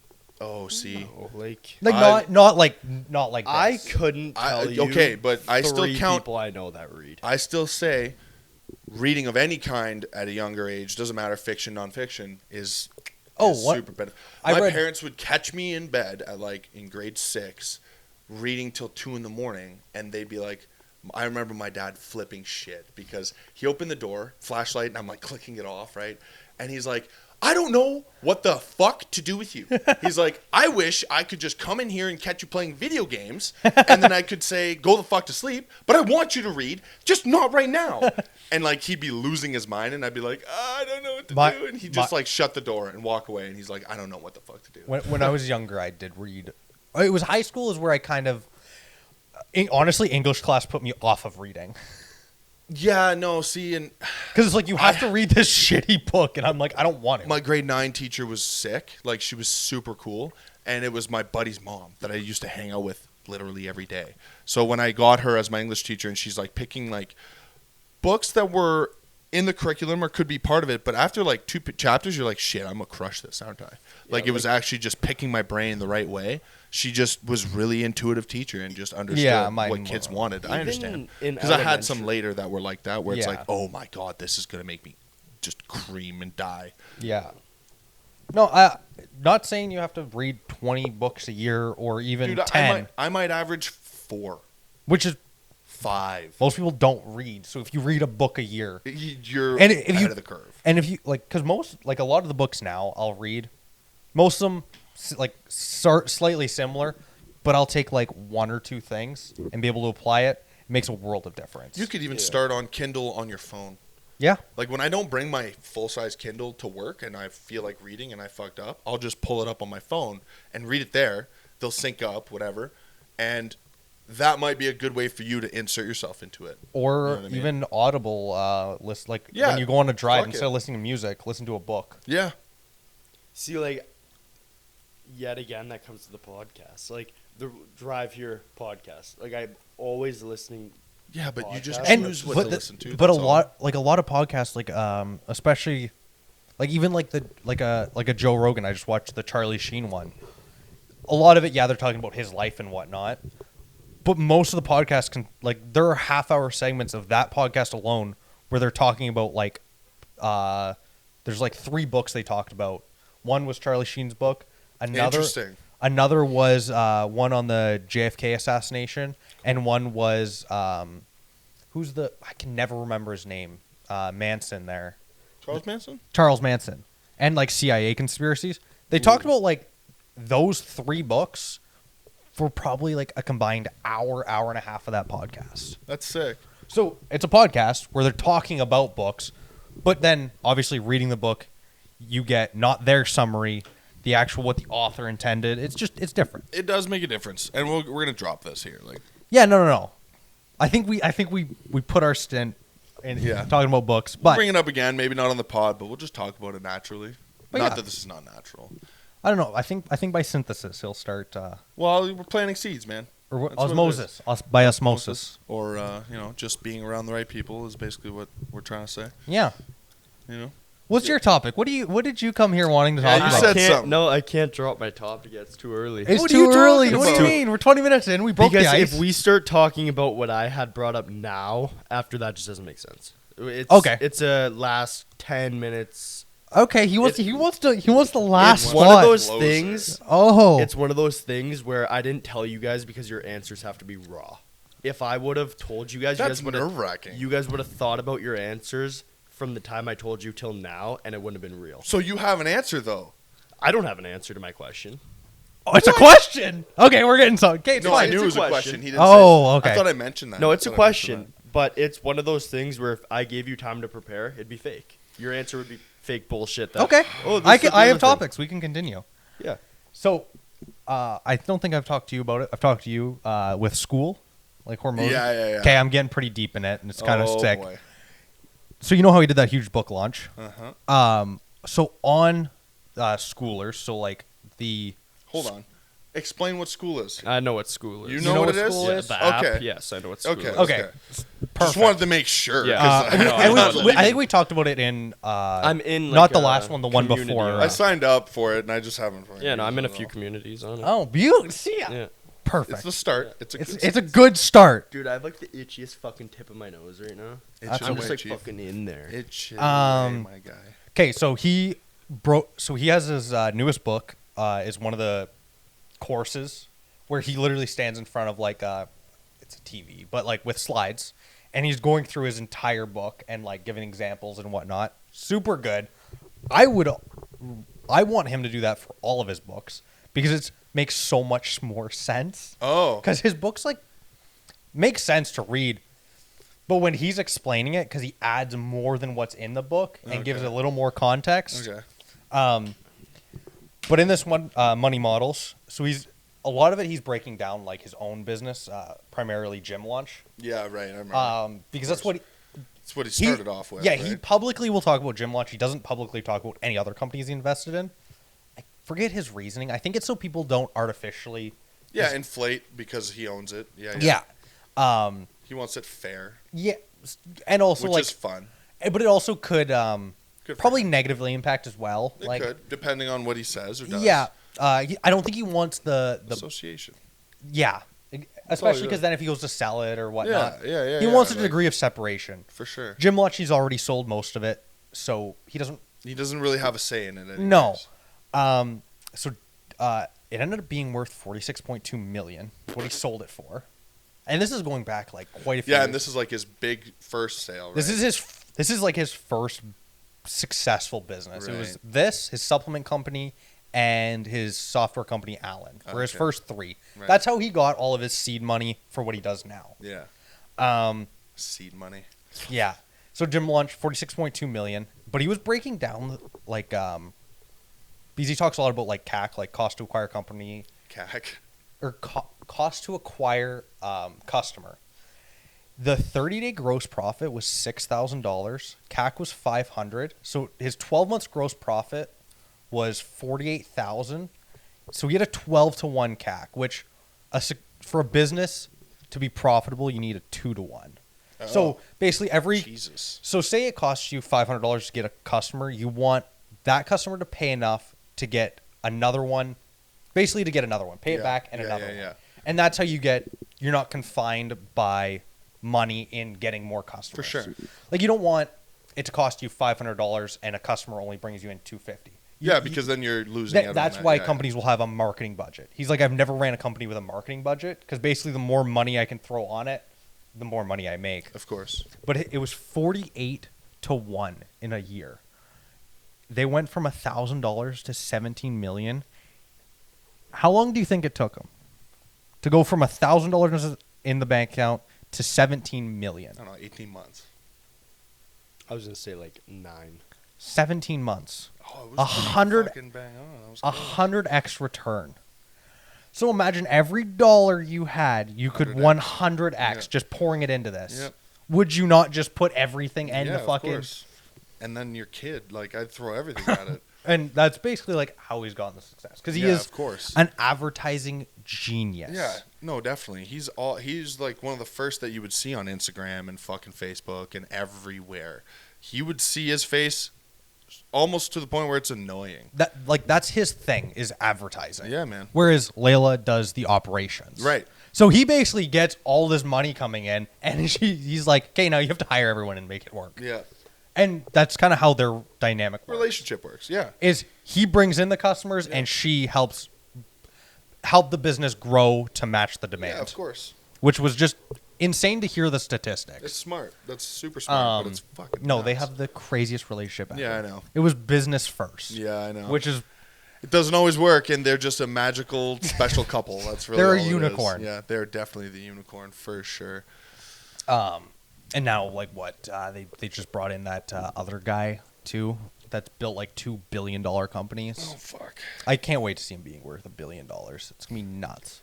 Speaker 2: Oh, see.
Speaker 3: No, like
Speaker 1: Like
Speaker 2: I-
Speaker 1: not like
Speaker 3: I
Speaker 1: this.
Speaker 3: couldn't tell you.
Speaker 2: Okay, but I still
Speaker 3: 3
Speaker 2: count
Speaker 3: people I know that read.
Speaker 2: I still say reading of any kind at a younger age, doesn't matter fiction, nonfiction, is
Speaker 1: What?
Speaker 2: super better.
Speaker 1: I
Speaker 2: My
Speaker 1: read-
Speaker 2: parents would catch me in bed at like in grade 6, reading till 2 in the morning, and they'd be like, I remember my dad flipping shit because he opened the door, flashlight, and I'm like clicking it off, right? And he's like, I don't know what the fuck to do with you. He's like, I wish I could just come in here and catch you playing video games, and then I could say, go the fuck to sleep, but I want you to read, just not right now. And like, he'd be losing his mind, and I'd be like, I don't know what to
Speaker 1: My-
Speaker 2: do. And he just
Speaker 1: my-
Speaker 2: like shut the door and walk away. And he's like, I don't know what the fuck to do.
Speaker 1: When I was younger, I did read. It was high school is where I kind of, honestly, English class put me off of reading.
Speaker 2: Yeah, no, see, and
Speaker 1: Because it's like, you have to read this shitty book, and I'm like, I don't want to.
Speaker 2: my grade 9 teacher was sick. Like, she was super cool. And it was my buddy's mom that I used to hang out with literally every day. So when I got her as my English teacher, and she's like picking like books that were in the curriculum or could be part of it, but after like 2 chapters, you're like, shit, I'm gonna crush this, aren't I? Like, it was actually just picking my brain the right way. She just was really intuitive teacher and just understood what kids wanted. I understand. Because I had some later that were like that, where it's like, oh my God, this is going to make me just cream and die.
Speaker 1: Yeah. No, not saying you have to read 20 books a year or even 10.
Speaker 2: I might average 4.
Speaker 1: Which is,
Speaker 2: 5.
Speaker 1: most people don't read. So if you read a book a year,
Speaker 2: You're
Speaker 1: and if
Speaker 2: ahead
Speaker 1: you,
Speaker 2: of the curve.
Speaker 1: And if you, like, because a lot of the books now I'll read, most of them, like, slightly similar, but I'll take, like, 1 or 2 things and be able to apply it. It makes a world of difference.
Speaker 2: You could even start on Kindle on your phone.
Speaker 1: Yeah.
Speaker 2: Like, when I don't bring my full-size Kindle to work and I feel like reading and I fucked up, I'll just pull it up on my phone and read it there. They'll sync up, whatever. And that might be a good way for you to insert yourself into it.
Speaker 1: Or
Speaker 2: You know what I mean?
Speaker 1: even Audible, list, like,
Speaker 2: Yeah,
Speaker 1: when you go on a drive,
Speaker 2: fuck
Speaker 1: instead
Speaker 2: it.
Speaker 1: of listening to music, listen to a book.
Speaker 2: Yeah.
Speaker 3: See, like, yet again, that comes to the podcast. Like, the Drive Here podcast. Like, I'm always listening.
Speaker 2: Yeah, but you just
Speaker 3: And-
Speaker 2: choose what
Speaker 1: but
Speaker 2: to
Speaker 1: the-
Speaker 2: listen to.
Speaker 1: But
Speaker 2: that's all.
Speaker 1: a lot of podcasts, like especially, like even like a Joe Rogan. I just watched the Charlie Sheen one. A lot of it, yeah, they're talking about his life and whatnot. But most of the podcasts there are half-hour segments of that podcast alone where they're talking about like, there's like 3 books they talked about. One was Charlie Sheen's book.
Speaker 2: Interesting.
Speaker 1: Another was one on the JFK assassination, and one was I can never remember his name. Manson there.
Speaker 2: Charles Manson?
Speaker 1: Charles Manson. And like CIA conspiracies. They talked about like those 3 books for probably like a combined hour and a half of that podcast.
Speaker 2: That's sick.
Speaker 1: So it's a podcast where they're talking about books, but then obviously reading the book, you get not their summary, the actual what the author intended. It's different.
Speaker 2: It does make a difference. And we're going to drop this here. Like,
Speaker 1: Yeah, no. I think we put our stint in talking about books, but
Speaker 2: bring it up again, maybe not on the pod, but we'll just talk about it naturally.
Speaker 1: But
Speaker 2: Not
Speaker 1: yeah.
Speaker 2: that this is not natural.
Speaker 1: I don't know. I think by synthesis he'll start
Speaker 2: Well, we're planting seeds, man.
Speaker 1: or
Speaker 2: That's what it
Speaker 1: osmosis, by osmosis.
Speaker 2: Or, just being around the right people is basically what we're trying to say.
Speaker 1: Yeah.
Speaker 2: You know?
Speaker 1: What's your topic? What did you come here wanting to
Speaker 2: Yeah,
Speaker 1: talk
Speaker 2: you
Speaker 1: about?
Speaker 2: said something.
Speaker 3: No, I can't drop my topic yet. It's too early.
Speaker 1: It's
Speaker 2: What are you
Speaker 1: too early.
Speaker 2: talking
Speaker 1: What do you
Speaker 2: about?
Speaker 1: mean? We're 20 minutes in. We broke
Speaker 3: Because
Speaker 1: the ice.
Speaker 3: if we start talking about what I had brought up now, after that just doesn't make sense. It's,
Speaker 1: Okay.
Speaker 3: It's a last 10 minutes.
Speaker 1: Okay, he wants the last
Speaker 3: It's
Speaker 1: spot.
Speaker 3: one of those
Speaker 2: Closer.
Speaker 3: things.
Speaker 1: Oh,
Speaker 3: It's one of those things where I didn't tell you guys because your answers have to be raw. If I would have told you guys,
Speaker 2: That's
Speaker 3: you guys would
Speaker 2: nerve-wracking.
Speaker 3: have thought about your answers from the time I told you till now, and it wouldn't have been real.
Speaker 2: So you have an answer, though.
Speaker 3: I don't have an answer to my question.
Speaker 1: oh, it's a question. Okay, we're getting some. Okay, it's
Speaker 2: No, I
Speaker 1: fine.
Speaker 2: knew
Speaker 3: It's
Speaker 2: it
Speaker 3: a
Speaker 2: was a
Speaker 3: question.
Speaker 2: question. He didn't
Speaker 1: Oh,
Speaker 2: say.
Speaker 1: okay.
Speaker 2: I thought I mentioned that.
Speaker 3: No,
Speaker 2: I
Speaker 3: it's a
Speaker 2: thought I mentioned
Speaker 3: question, but it's one of those things where if I gave you time to prepare, it'd be fake. Your answer would be fake bullshit. That,
Speaker 1: Okay.
Speaker 3: Oh, this
Speaker 1: I
Speaker 3: is
Speaker 1: can,
Speaker 3: the
Speaker 1: I
Speaker 3: other
Speaker 1: have
Speaker 3: thing.
Speaker 1: topics. We can continue.
Speaker 3: Yeah.
Speaker 1: So, I don't think I've talked to you about it. I've talked to you with school, like Hormozi.
Speaker 2: Yeah.
Speaker 1: Okay, I'm getting pretty deep in it, and it's kind of sick.
Speaker 2: Boy.
Speaker 1: So you know how we did that huge book launch?
Speaker 2: Uh-huh.
Speaker 1: So on Schoolers, so like the
Speaker 2: Hold on. Explain what school is.
Speaker 3: I know what school is.
Speaker 2: You know what it is?
Speaker 3: Yeah,
Speaker 1: is?
Speaker 3: the app.
Speaker 2: Okay.
Speaker 3: Yes, I know what school
Speaker 2: Okay.
Speaker 3: is.
Speaker 1: Okay.
Speaker 2: Just
Speaker 1: perfect.
Speaker 2: wanted to make sure.
Speaker 3: Yeah.
Speaker 2: 'cause
Speaker 3: I know,
Speaker 1: And
Speaker 3: I know.
Speaker 1: I think we talked about it in.
Speaker 3: I'm in like
Speaker 1: not the
Speaker 3: a
Speaker 1: last one, the one
Speaker 3: community
Speaker 1: before.
Speaker 3: one.
Speaker 2: I signed up for it, and I just haven't.
Speaker 3: Yeah, no, I'm in a few communities on it.
Speaker 1: Oh, beautiful! See ya.
Speaker 3: Yeah.
Speaker 1: Perfect.
Speaker 2: It's the start. It's a.
Speaker 1: It's a good start.
Speaker 3: Dude, I have like the itchiest fucking tip of my nose right now.
Speaker 2: Itch
Speaker 3: I'm
Speaker 2: away,
Speaker 3: just like
Speaker 2: Chief.
Speaker 3: fucking in there.
Speaker 2: Itch away, my guy.
Speaker 1: Okay, so he has his newest book. Is one of the courses where he literally stands in front of like it's a TV, but like with slides, and he's going through his entire book and like giving examples and whatnot. Super good. I want him to do that for all of his books because it makes so much more sense.
Speaker 2: Oh.
Speaker 1: Because his books like make sense to read, But when he's explaining it, because he adds more than what's in the book and gives a little more context.
Speaker 2: Okay.
Speaker 1: But in this one, Money Models, so a lot of it he's breaking down like his own business, primarily Gym Launch.
Speaker 2: Yeah, right. I remember.
Speaker 1: Because that's what
Speaker 2: That's what he started off with.
Speaker 1: Yeah,
Speaker 2: right?
Speaker 1: he publicly will talk about Gym Launch. He doesn't publicly talk about any other companies he invested in. I forget his reasoning. I think it's so people don't artificially.
Speaker 2: Yeah, inflate because he owns it. Yeah.
Speaker 1: Yeah.
Speaker 2: He wants it fair.
Speaker 1: Yeah, and also
Speaker 2: which
Speaker 1: like,
Speaker 2: is fun.
Speaker 1: but it also could
Speaker 2: Good for
Speaker 1: probably
Speaker 2: him.
Speaker 1: negatively impact as well.
Speaker 2: It
Speaker 1: like,
Speaker 2: could, depending on what he says or does.
Speaker 1: yeah, I don't think he wants the
Speaker 2: Association.
Speaker 1: yeah,
Speaker 2: all
Speaker 1: especially
Speaker 2: he
Speaker 1: because
Speaker 2: does.
Speaker 1: then if he goes to sell it or whatnot,
Speaker 2: Yeah.
Speaker 1: he wants a
Speaker 2: like,
Speaker 1: degree of separation.
Speaker 2: for sure.
Speaker 1: Gym Launch, he's already sold most of it, so he doesn't.
Speaker 2: He doesn't really have a say in it. Anyways.
Speaker 1: No. So it ended up being worth $46.2 million. What he sold it for, and this is going back like quite a few.
Speaker 2: Yeah,
Speaker 1: years.
Speaker 2: and this is like his big first sale. Right?
Speaker 1: This is like his first successful business. It was
Speaker 2: Right.
Speaker 1: his supplement company and his software company Allen were his
Speaker 2: Okay.
Speaker 1: first three.
Speaker 2: Right.
Speaker 1: That's how he got all of his seed money for what he does now.
Speaker 2: Yeah. Seed money.
Speaker 1: Yeah. So Gym Launch, $46.2 million, but he was breaking down like because he talks a lot about like CAC, like cost to acquire company
Speaker 2: CAC.
Speaker 1: or cost to acquire customer. The 30-day gross profit was $6,000. CAC was $500. So his 12 months gross profit was $48,000. So he had a 12-to-1 CAC, which for a business to be profitable, you need a 2-to-1.
Speaker 2: Oh.
Speaker 1: So basically
Speaker 2: Jesus.
Speaker 1: So say it costs you $500 to get a customer. You want that customer to pay enough to get another one, basically to get another one, pay it back and another one.
Speaker 2: Yeah.
Speaker 1: And that's how you're not confined by money in getting more customers.
Speaker 2: For sure.
Speaker 1: Like you don't want it to cost you $500 and a customer only brings you in $250.
Speaker 2: Yeah, because then you're losing out on
Speaker 1: That's
Speaker 2: that.
Speaker 1: why
Speaker 2: Yeah,
Speaker 1: companies will have a marketing budget. He's like, I've never ran a company with a marketing budget because basically the more money I can throw on it, the more money I make.
Speaker 2: Of course.
Speaker 1: But it was 48-to-1 in a year. They went from $1,000 to $17 million. How long do you think it took them to go from $1,000 in the bank account to $17 million?
Speaker 2: I don't know, 18 months.
Speaker 3: I was gonna say like 9.
Speaker 1: 17 months.
Speaker 2: Oh, it was
Speaker 1: 100
Speaker 2: fucking bang on. That was good.
Speaker 1: 100x return. So imagine every dollar you had, you could
Speaker 2: 100x.
Speaker 1: 100x
Speaker 2: Yeah.
Speaker 1: just pouring it into this.
Speaker 2: Yep.
Speaker 1: Would you not just put everything and
Speaker 2: Yeah,
Speaker 1: the
Speaker 2: of
Speaker 1: fucking...
Speaker 2: course. And then your kid, like, I'd throw everything at it.
Speaker 1: And that's basically like how he's gotten the success. Because he
Speaker 2: Yeah,
Speaker 1: is
Speaker 2: of course.
Speaker 1: an advertising genius.
Speaker 2: Yeah, no, definitely. He's like one of the first that you would see on Instagram and fucking Facebook and everywhere. He would see his face almost to the point where it's annoying.
Speaker 1: That's his thing, is advertising.
Speaker 2: Yeah, man.
Speaker 1: Whereas Layla does the operations.
Speaker 2: Right.
Speaker 1: So he basically gets all this money coming in, and he's like, okay, now you have to hire everyone and make it work.
Speaker 2: Yeah.
Speaker 1: And that's kind of how their dynamic works.
Speaker 2: Relationship works. Yeah.
Speaker 1: Is he brings in the customers and she help the business grow to match the demand.
Speaker 2: Yeah, of course.
Speaker 1: Which was just insane to hear the statistics.
Speaker 2: It's smart. That's super smart, but it's fucking
Speaker 1: No, they
Speaker 2: nuts.
Speaker 1: have the craziest relationship ever.
Speaker 2: Yeah, I know.
Speaker 1: It was business first.
Speaker 2: Yeah, I know.
Speaker 1: Which is
Speaker 2: It doesn't always work, and they're just a magical, special couple. That's really
Speaker 1: They're a
Speaker 2: all it is.
Speaker 1: unicorn.
Speaker 2: Yeah, they're definitely the unicorn for sure.
Speaker 1: and now like what? They just brought in that other guy too that's built like $2 billion companies.
Speaker 2: Oh fuck!
Speaker 1: I can't wait to see him being worth $1 billion. It's gonna be nuts.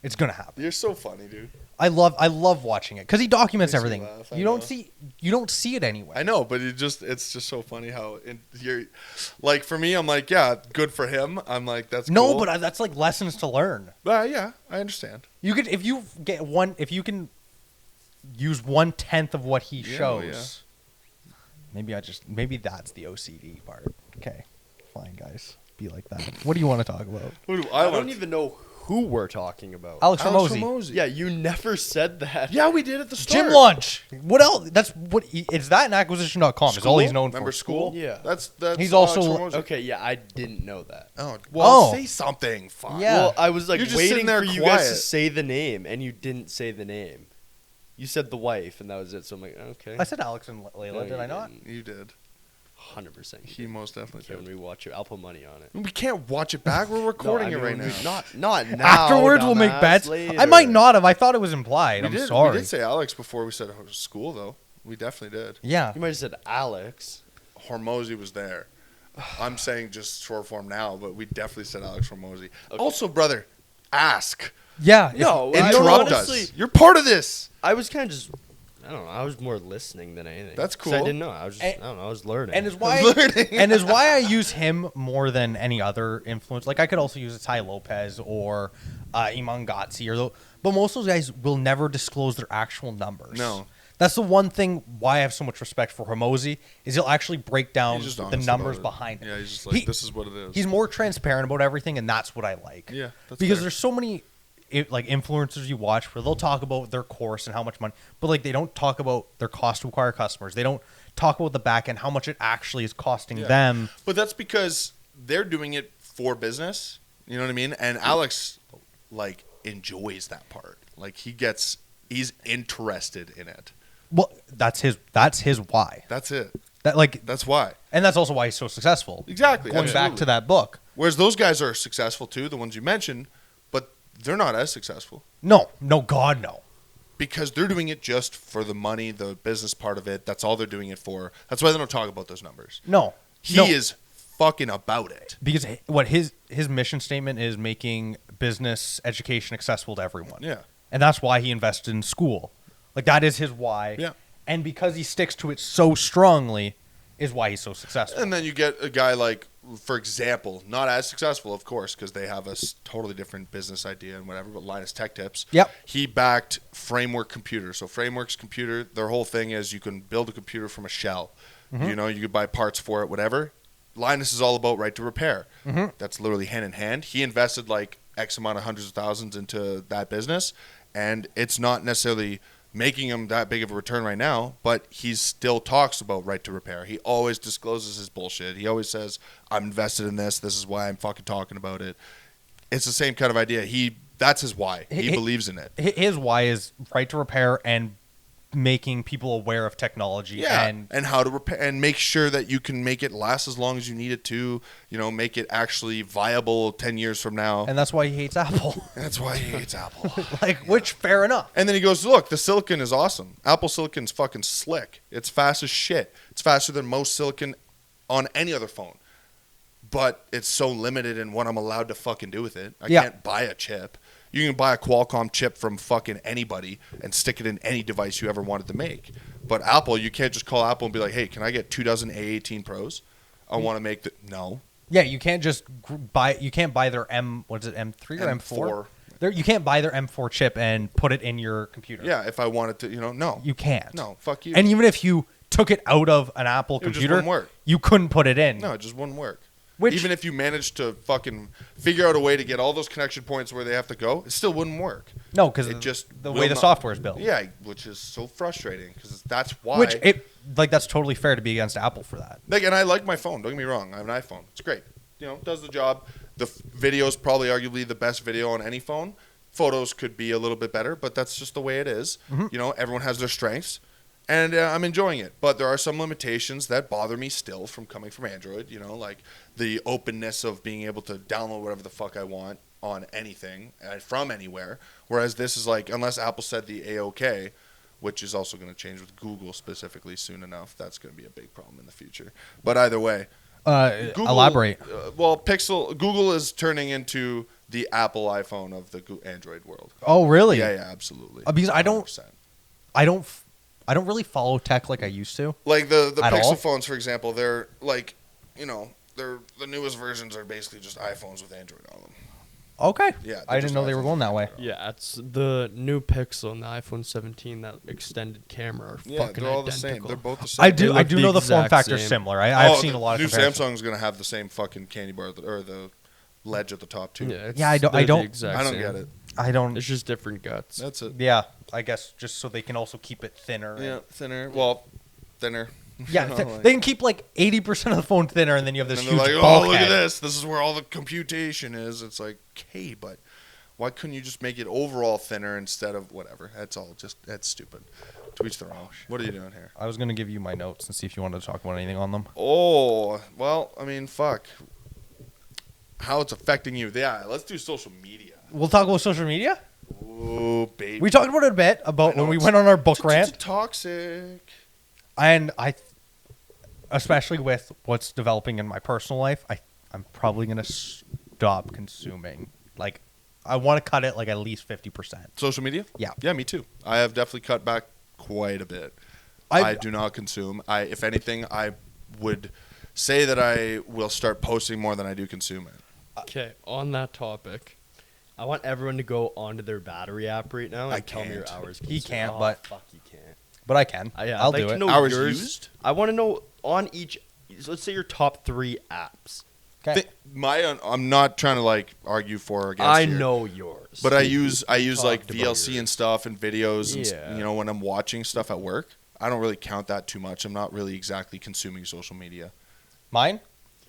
Speaker 1: It's gonna happen.
Speaker 2: You're so funny, dude.
Speaker 1: I love watching it because he documents
Speaker 2: Makes me
Speaker 1: everything.
Speaker 2: laugh, I
Speaker 1: You don't
Speaker 2: know.
Speaker 1: see it anyway.
Speaker 2: I know, but it's just so funny how you're like for me. I'm like, yeah, good for him. I'm like, that's
Speaker 1: No,
Speaker 2: cool.
Speaker 1: but that's like lessons to learn.
Speaker 2: Yeah, I understand.
Speaker 1: You could if you can use 1/10 of what he
Speaker 2: Yeah,
Speaker 1: shows. Maybe that's the OCD part. Okay, fine, guys, be like that. What do you want to talk about?
Speaker 2: Who do
Speaker 3: I
Speaker 2: want?
Speaker 3: don't even know who we're talking about.
Speaker 1: Alex
Speaker 2: Alex
Speaker 1: Hormozi.
Speaker 2: Hormozi.
Speaker 3: Yeah, you never said that.
Speaker 2: Yeah, we did at the start.
Speaker 1: Gym Launch. What else? That's what. Is that an acquisition.com? Is all he's known
Speaker 2: Remember
Speaker 1: for.
Speaker 2: school?
Speaker 3: Yeah.
Speaker 2: That's
Speaker 1: He's
Speaker 2: Alex
Speaker 1: also-
Speaker 2: Hormozi.
Speaker 3: Okay, yeah, I didn't know that.
Speaker 2: Oh, well,
Speaker 1: Oh.
Speaker 2: say something. Fuck.
Speaker 1: Yeah.
Speaker 3: Well, I was like
Speaker 2: You're just
Speaker 3: waiting
Speaker 2: sitting there
Speaker 3: for you guys to
Speaker 2: quiet.
Speaker 3: say the name, and you didn't say the name. You said the wife, and that was it. So I'm like, okay.
Speaker 1: I said Alex and Layla.
Speaker 3: No,
Speaker 1: did
Speaker 3: you
Speaker 1: I not?
Speaker 3: didn't.
Speaker 2: You did.
Speaker 3: 100%.
Speaker 2: He most definitely
Speaker 3: Can
Speaker 2: did.
Speaker 3: we watch it? I'll put money on it.
Speaker 2: We can't watch it back. We're recording it right now.
Speaker 3: Not now.
Speaker 1: Afterwards, we'll make
Speaker 3: dumbass,
Speaker 1: bets.
Speaker 3: later.
Speaker 1: I might not have. I thought it was implied. I'm
Speaker 2: We
Speaker 1: sorry.
Speaker 2: did say Alex before we said school, though. We definitely did.
Speaker 1: Yeah.
Speaker 3: You might have said Alex.
Speaker 2: Hormozi was there. I'm saying just short form now, but we definitely said Alex Hormozi. Okay. Also, brother, ask.
Speaker 1: Yeah.
Speaker 3: No,
Speaker 2: Interrupt
Speaker 3: honestly,
Speaker 2: us. You're part of this.
Speaker 3: I was kind of just, I don't know. I was more listening than anything.
Speaker 2: That's
Speaker 3: 'Cause I
Speaker 2: cool.
Speaker 3: didn't know. I was just, I don't know. I was learning.
Speaker 1: And is why I use him more than any other influence. Like I could also use a Ty Lopez or Iman Gotzi but most of those guys will never disclose their actual numbers.
Speaker 2: No.
Speaker 1: That's the one thing why I have so much respect for Hormozi is he'll actually break down
Speaker 2: He's just
Speaker 1: the
Speaker 2: honest
Speaker 1: numbers
Speaker 2: about it.
Speaker 1: behind it.
Speaker 2: Yeah, he's just like, this is what it is.
Speaker 1: He's more transparent about everything, and that's what I like.
Speaker 2: Yeah, that's
Speaker 1: because
Speaker 2: fair.
Speaker 1: there's so many like influencers you watch where they'll talk about their course and how much money, but like they don't talk about their cost to acquire customers. They don't talk about the back end, how much it actually is costing them.
Speaker 2: But that's because they're doing it for business. You know what I mean? And Alex, like, enjoys that part. Like, he's interested in it.
Speaker 1: Well, that's his why.
Speaker 2: That's it.
Speaker 1: That's
Speaker 2: why.
Speaker 1: And that's also why he's so successful.
Speaker 2: Exactly.
Speaker 1: Going back to that book.
Speaker 2: Whereas those guys are successful too, the ones you mentioned, but they're not as successful.
Speaker 1: No, God, no.
Speaker 2: Because they're doing it just for the money, the business part of it. That's all they're doing it for. That's why they don't talk about those numbers.
Speaker 1: No.
Speaker 2: He is fucking about it.
Speaker 1: Because what his mission statement is making business education accessible to everyone.
Speaker 2: Yeah.
Speaker 1: And that's why he invested in school. Like, that is his why.
Speaker 2: Yeah.
Speaker 1: And because he sticks to it so strongly is why he's so successful.
Speaker 2: And then you get a guy like, for example, not as successful, of course, because they have a totally different business idea and whatever, but Linus Tech Tips.
Speaker 1: Yep.
Speaker 2: He backed Framework Computer. So Framework's computer, their whole thing is you can build a computer from a shell. Mm-hmm. You know, you could buy parts for it, whatever. Linus is all about right to repair.
Speaker 1: Mm-hmm.
Speaker 2: That's literally hand in hand. He invested like X amount of hundreds of thousands into that business, and it's not necessarily making him that big of a return right now, but he still talks about right to repair. He always discloses his bullshit. He always says, I'm invested in this. This is why I'm fucking talking about it. It's the same kind of idea. That's his why. He believes in it.
Speaker 1: His why is right to repair and making people aware of technology.
Speaker 2: Yeah,
Speaker 1: and
Speaker 2: how to repair and make sure that you can make it last as long as you need it to, make it actually viable 10 years from now.
Speaker 1: And that's why he hates Apple.
Speaker 2: That's why he hates Apple.
Speaker 1: Which, fair enough.
Speaker 2: And then he goes, look, the silicon is awesome. Apple silicon's fucking slick. It's fast as shit. It's faster than most silicon on any other phone. But it's so limited in what I'm allowed to fucking do with it. I can't buy a chip. You can buy a Qualcomm chip from fucking anybody and stick it in any device you ever wanted to make. But Apple, you can't just call Apple and be like, hey, can I get 2 dozen A18 Pros? I want to make the... No.
Speaker 1: Yeah, you can't just buy... You can't buy their M... What is it, M3 or M4? You can't buy their M4 chip and put it in your computer.
Speaker 2: Yeah, if I wanted to, no.
Speaker 1: You can't.
Speaker 2: No, fuck you.
Speaker 1: And even if you took it out of an Apple
Speaker 2: It just
Speaker 1: computer,
Speaker 2: wouldn't work.
Speaker 1: You couldn't put it in.
Speaker 2: No, it just wouldn't work.
Speaker 1: Which,
Speaker 2: even if you managed to fucking figure out a way to get all those connection points where they have to go, it still wouldn't work.
Speaker 1: No, because the way the software is built.
Speaker 2: Yeah, which is so frustrating because that's why.
Speaker 1: That's totally fair to be against Apple for that.
Speaker 2: And I like my phone. Don't get me wrong. I have an iPhone. It's great. Does the job. The video is probably arguably the best video on any phone. Photos could be a little bit better, but that's just the way it is. Mm-hmm. Everyone has their strengths. And I'm enjoying it. But there are some limitations that bother me still from coming from Android, like the openness of being able to download whatever the fuck I want on anything from anywhere. Whereas this is like, unless Apple said the A-OK, which is also going to change with Google specifically soon enough, that's going to be a big problem in the future. But either way.
Speaker 1: Google, elaborate.
Speaker 2: Google is turning into the Apple iPhone of the Android world.
Speaker 1: Oh, really?
Speaker 2: Yeah, absolutely.
Speaker 1: Because I don't really follow tech like I used to.
Speaker 2: Like the Pixel
Speaker 1: all.
Speaker 2: phones, for example, they're like, they're the newest versions are basically just iPhones with Android on them.
Speaker 1: Okay.
Speaker 2: Yeah.
Speaker 1: I didn't know they were going that way.
Speaker 3: Yeah, it's the new Pixel and the iPhone 17, that extended camera are fucking
Speaker 2: they're all
Speaker 3: identical.
Speaker 2: the same. They're both the same.
Speaker 1: I do know the form
Speaker 3: exact
Speaker 1: factor is
Speaker 3: same.
Speaker 1: similar. I've seen a lot of
Speaker 2: new
Speaker 1: comparisons.
Speaker 2: Samsung's gonna have the same fucking candy bar or the ledge at the top too.
Speaker 1: I don't
Speaker 2: get it.
Speaker 1: I don't.
Speaker 3: It's just different guts.
Speaker 2: That's it.
Speaker 1: Yeah, I guess just so they can also keep it thinner.
Speaker 2: Yeah, thinner. Well, thinner.
Speaker 1: Yeah, they can keep like 80% of the phone thinner, and then you have this
Speaker 2: and
Speaker 1: huge
Speaker 2: they're like,
Speaker 1: bulkhead.
Speaker 2: oh, look at this. This is where all the computation is. It's like, okay, but why couldn't you just make it overall thinner instead of whatever? That's stupid. To each their own. What are you doing here?
Speaker 1: I was gonna give you my notes and see if you wanted to talk about anything on them.
Speaker 2: Oh, well, I mean, fuck. How it's affecting you. Yeah, let's do social media.
Speaker 1: We'll talk about social media.
Speaker 2: Oh, baby.
Speaker 1: We talked about it a bit about when we went on our book rant,
Speaker 2: Toxic.
Speaker 1: and especially with what's developing in my personal life, I'm probably gonna stop consuming. Like, I want to cut it like at least 50%.
Speaker 2: Social media?
Speaker 1: Yeah.
Speaker 2: Yeah, me too. I have definitely cut back quite a bit. I do not consume. If anything, I would say that I will start posting more than I do consuming.
Speaker 3: Okay, on that topic, I want everyone to go onto their battery app right now and
Speaker 2: I
Speaker 3: tell me your
Speaker 2: can't.
Speaker 3: hours.
Speaker 1: He
Speaker 3: consumed.
Speaker 1: can't,
Speaker 3: Oh,
Speaker 1: but-
Speaker 3: fuck, you can't.
Speaker 1: But I can.
Speaker 3: Yeah,
Speaker 1: I'll
Speaker 3: I'd like
Speaker 1: do
Speaker 3: to
Speaker 1: it.
Speaker 3: know
Speaker 2: Hours
Speaker 3: yours.
Speaker 2: used?
Speaker 3: I want to know on each. So let's say your top 3 apps.
Speaker 1: Okay.
Speaker 2: I'm not trying to like argue for or against.
Speaker 3: I
Speaker 2: here,
Speaker 3: know yours.
Speaker 2: but I use like
Speaker 3: talked about
Speaker 2: VLC
Speaker 3: yours.
Speaker 2: and stuff and videos.
Speaker 3: Yeah.
Speaker 2: And, you know, when I'm watching stuff at work, I don't really count that too much. I'm not really exactly consuming social media.
Speaker 1: Mine,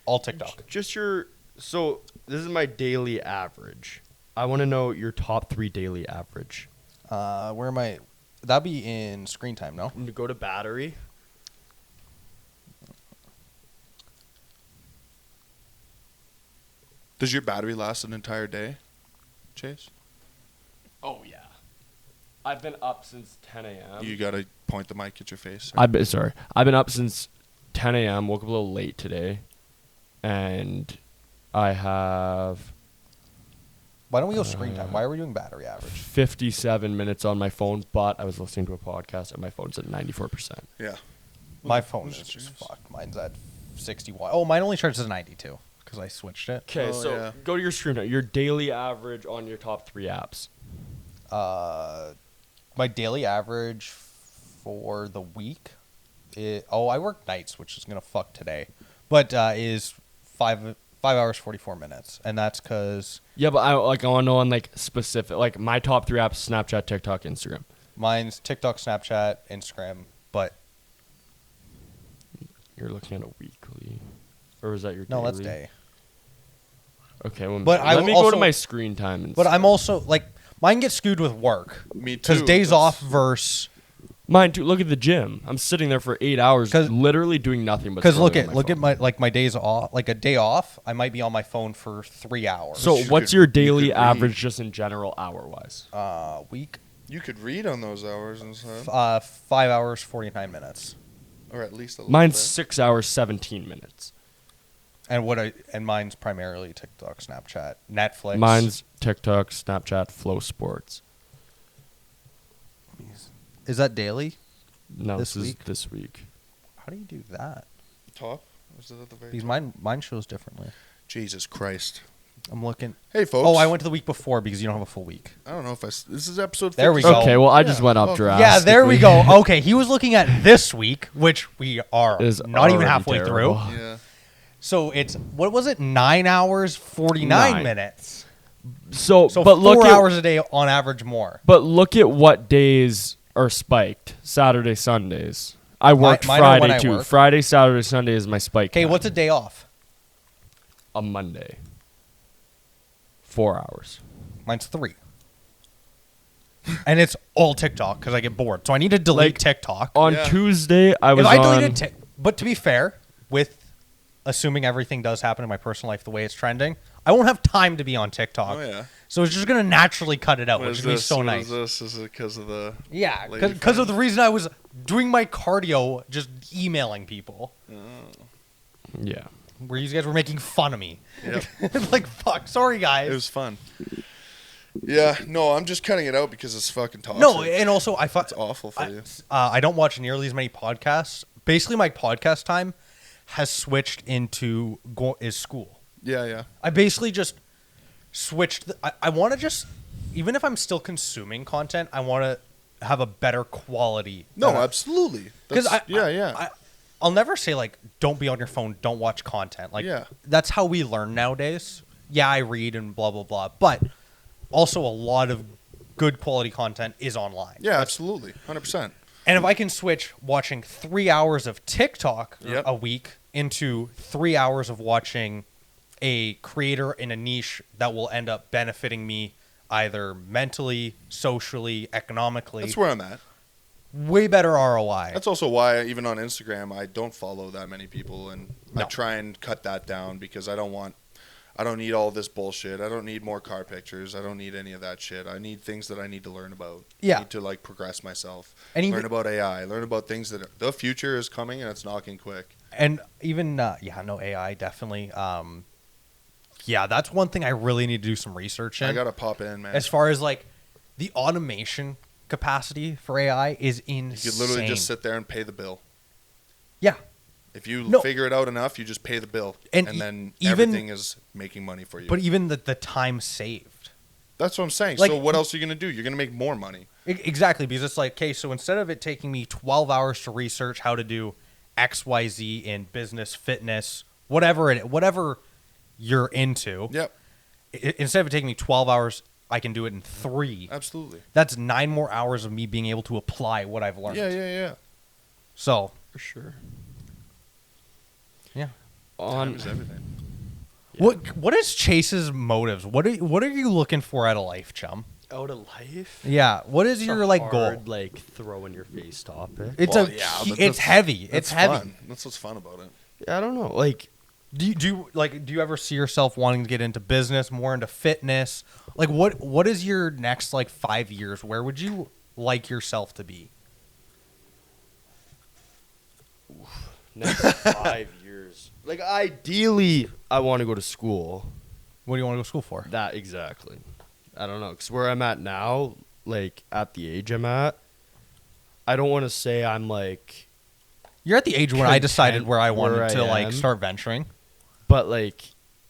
Speaker 1: all TikTok.
Speaker 3: Just your. So this is my daily average. I want to know your top 3 daily average.
Speaker 1: Where am I? That'd be in screen time, no?
Speaker 3: And to go to battery.
Speaker 2: Does your battery last an entire day, Chase?
Speaker 3: Oh yeah. I've been up since 10 a.m.
Speaker 2: You gotta point the mic at your face.
Speaker 3: I've been up since 10 a.m. Woke up a little late today, and I have
Speaker 1: Why don't we go screen time? Why are we doing battery average?
Speaker 3: 57 minutes on my phone. But I was listening to a podcast, and my phone's at 94%.
Speaker 2: Yeah.
Speaker 1: My phone is
Speaker 2: Who's
Speaker 1: just
Speaker 2: yours?
Speaker 1: fucked. Mine's at 61. Oh, mine only charges at 92 because I switched it.
Speaker 3: Okay,
Speaker 2: Oh,
Speaker 3: so
Speaker 2: yeah.
Speaker 3: go to your screen. Your daily average on your top 3 apps.
Speaker 1: My daily average for the week, I work nights, which is gonna fuck today, but is 5 hours 44 minutes, and that's because
Speaker 3: Yeah, but I want to know on like specific, like my top 3 apps: Snapchat, TikTok, Instagram.
Speaker 1: mine's TikTok, Snapchat, Instagram, but
Speaker 3: You're looking at a weekly, or is that your
Speaker 1: no,
Speaker 3: daily?
Speaker 1: that's day.
Speaker 3: Okay, well,
Speaker 1: But I
Speaker 3: let me go
Speaker 1: also-
Speaker 3: to my screen time. And
Speaker 1: But I'm
Speaker 3: stuff.
Speaker 1: also like mine gets skewed with work
Speaker 2: Me too.
Speaker 1: because days
Speaker 2: That's-
Speaker 1: off versus
Speaker 3: Mine too. Look at the gym. I'm sitting there for 8 hours,
Speaker 1: 'Cause-
Speaker 3: literally doing nothing but.
Speaker 1: because look
Speaker 3: scrolling on
Speaker 1: at
Speaker 3: my
Speaker 1: look
Speaker 3: phone.
Speaker 1: at my days off. Like a day off, I might be on my phone for 3 hours.
Speaker 3: So,
Speaker 2: You
Speaker 3: what's
Speaker 2: could-
Speaker 3: your
Speaker 2: you
Speaker 3: daily
Speaker 2: could
Speaker 3: average,
Speaker 2: read.
Speaker 3: just in general, hour wise?
Speaker 1: Week,
Speaker 2: You could read on those hours and stuff,
Speaker 1: 5 hours 49 minutes.
Speaker 2: or at least a little
Speaker 3: Mine's
Speaker 2: bit.
Speaker 3: 6 hours 17 minutes.
Speaker 1: And mine's primarily TikTok, Snapchat, Netflix.
Speaker 3: Mine's TikTok, Snapchat, Flow Sports.
Speaker 1: Is that daily?
Speaker 3: No,
Speaker 1: This
Speaker 3: this is
Speaker 1: week?
Speaker 3: this week.
Speaker 1: How do you do that?
Speaker 2: Top. Was it at the very
Speaker 1: Because
Speaker 2: top?
Speaker 1: mine shows differently.
Speaker 2: Jesus Christ.
Speaker 1: I'm looking.
Speaker 2: Hey, folks.
Speaker 1: Oh, I went to the week before because you don't have a full week.
Speaker 2: I don't know if this is episode.
Speaker 1: There we
Speaker 2: 50.
Speaker 1: go.
Speaker 3: Okay, well, I just
Speaker 2: Yeah,
Speaker 3: went up
Speaker 2: well,
Speaker 3: drastically.
Speaker 1: Yeah, there we go. Okay, he was looking at this week, which we are
Speaker 3: Is
Speaker 1: not even
Speaker 3: already
Speaker 1: halfway
Speaker 3: terrible.
Speaker 1: through.
Speaker 2: Yeah.
Speaker 1: So it's what was it? 9 hours 49
Speaker 3: 9.
Speaker 1: minutes.
Speaker 3: So,
Speaker 1: So
Speaker 3: but look
Speaker 1: 4
Speaker 3: at
Speaker 1: hours a day on average more.
Speaker 3: but look at what days are spiked. Saturday, Sundays. I worked
Speaker 1: mine are when
Speaker 3: Friday
Speaker 1: I
Speaker 3: too.
Speaker 1: work.
Speaker 3: Friday, Saturday, Sunday is my spike.
Speaker 1: Okay,
Speaker 3: time.
Speaker 1: what's a day off?
Speaker 3: A Monday? 4 hours.
Speaker 1: Mine's 3. And it's all TikTok because I get bored. So I need to delete
Speaker 3: Like,
Speaker 1: TikTok.
Speaker 3: On
Speaker 2: Yeah.
Speaker 3: Tuesday, I was
Speaker 1: If I
Speaker 3: on.
Speaker 1: deleted but to be fair, with assuming everything does happen in my personal life the way it's trending, I won't have time to be on TikTok.
Speaker 2: Oh yeah.
Speaker 1: So it's just going to naturally cut it out,
Speaker 2: What
Speaker 1: which
Speaker 2: is
Speaker 1: would be
Speaker 2: this?
Speaker 1: so
Speaker 2: What
Speaker 1: nice.
Speaker 2: is this? Is it because of the?
Speaker 1: Yeah,
Speaker 2: Lady
Speaker 1: because of
Speaker 2: friend.
Speaker 1: the reason I was doing my cardio, just emailing people,
Speaker 3: Yeah.
Speaker 1: where you guys were making fun of me.
Speaker 2: Yep.
Speaker 1: Like, fuck, sorry guys.
Speaker 2: It was fun. Yeah. No, I'm just cutting it out because it's fucking toxic.
Speaker 1: No, and also
Speaker 2: it's awful for you.
Speaker 1: I don't watch nearly as many podcasts. Basically, my podcast time has switched into is school.
Speaker 2: Yeah, yeah.
Speaker 1: I basically just switched. I want to just, even if I'm still consuming content, I want to have a better quality.
Speaker 2: No,
Speaker 1: than I-
Speaker 2: absolutely.
Speaker 1: Because
Speaker 2: Yeah.
Speaker 1: I'll never say like don't be on your phone, don't watch content. Like
Speaker 2: Yeah.
Speaker 1: that's how we learn nowadays. Yeah, I read and blah blah blah, but also a lot of good quality content is online.
Speaker 2: Yeah, absolutely. 100%.
Speaker 1: And if I can switch watching 3 hours of TikTok
Speaker 2: Yep.
Speaker 1: a week into 3 hours of watching a creator in a niche that will end up benefiting me either mentally, socially, economically.
Speaker 2: That's where I'm at.
Speaker 1: way better ROI.
Speaker 2: That's also why even on Instagram I don't follow that many people, and I
Speaker 1: No.
Speaker 2: try and cut that down because I don't need all this bullshit. I don't need more car pictures. I don't need any of that shit. I need things that I need to learn about.
Speaker 1: Yeah.
Speaker 2: I need to like progress myself.
Speaker 1: And
Speaker 2: Learn
Speaker 1: even,
Speaker 2: about AI. Learn about things that the future is coming and it's knocking quick.
Speaker 1: AI definitely. Yeah, that's one thing I really need to do some research in.
Speaker 2: I gotta pop in, man.
Speaker 1: As far as like the automation capacity for AI is insane.
Speaker 2: You could literally just sit there and pay the bill.
Speaker 1: Yeah.
Speaker 2: If you
Speaker 1: No.
Speaker 2: figure it out enough, you just pay the bill,
Speaker 1: And
Speaker 2: and then
Speaker 1: even-
Speaker 2: everything is making money for you.
Speaker 1: But even the time saved.
Speaker 2: That's what I'm saying.
Speaker 1: Like-
Speaker 2: So what else are you gonna do? You're gonna make more money.
Speaker 1: Exactly, because it's like, okay, so instead of it taking me 12 hours to research how to do XYZ in business, fitness, whatever you're into,
Speaker 2: Yep,
Speaker 1: instead of it taking me 12 hours, I can do it in 3.
Speaker 2: absolutely.
Speaker 1: That's 9 more hours of me being able to apply what I've learned.
Speaker 2: Yeah.
Speaker 1: So,
Speaker 3: For sure.
Speaker 1: yeah.
Speaker 2: Time is everything.
Speaker 3: Yeah.
Speaker 1: What is Chase's motives? What are you looking for out of life, chum?
Speaker 3: Out of life?
Speaker 1: Yeah. What is
Speaker 3: It's
Speaker 1: your
Speaker 3: a
Speaker 1: like
Speaker 3: hard,
Speaker 1: goal?
Speaker 3: like throw in your face topic.
Speaker 1: It's
Speaker 2: Well,
Speaker 1: but
Speaker 2: that's-
Speaker 1: it's heavy.
Speaker 2: That's
Speaker 1: It's heavy.
Speaker 2: fun. That's what's fun about it.
Speaker 3: I don't know. Like,
Speaker 1: Do you ever see yourself wanting to get into business, more into fitness? Like what is your next like 5 years? Where would you like yourself to be?
Speaker 3: next 5 years. Like, ideally, I want to go to school.
Speaker 1: What do you want to go to school for?
Speaker 3: That exactly. I don't know. Because where I'm at now, like, at the age I'm at, I don't want to say I'm, like,
Speaker 1: You're at the age when I decided
Speaker 3: content
Speaker 1: where I
Speaker 3: where
Speaker 1: wanted to
Speaker 3: I
Speaker 1: like
Speaker 3: am.
Speaker 1: start venturing.
Speaker 3: but, like,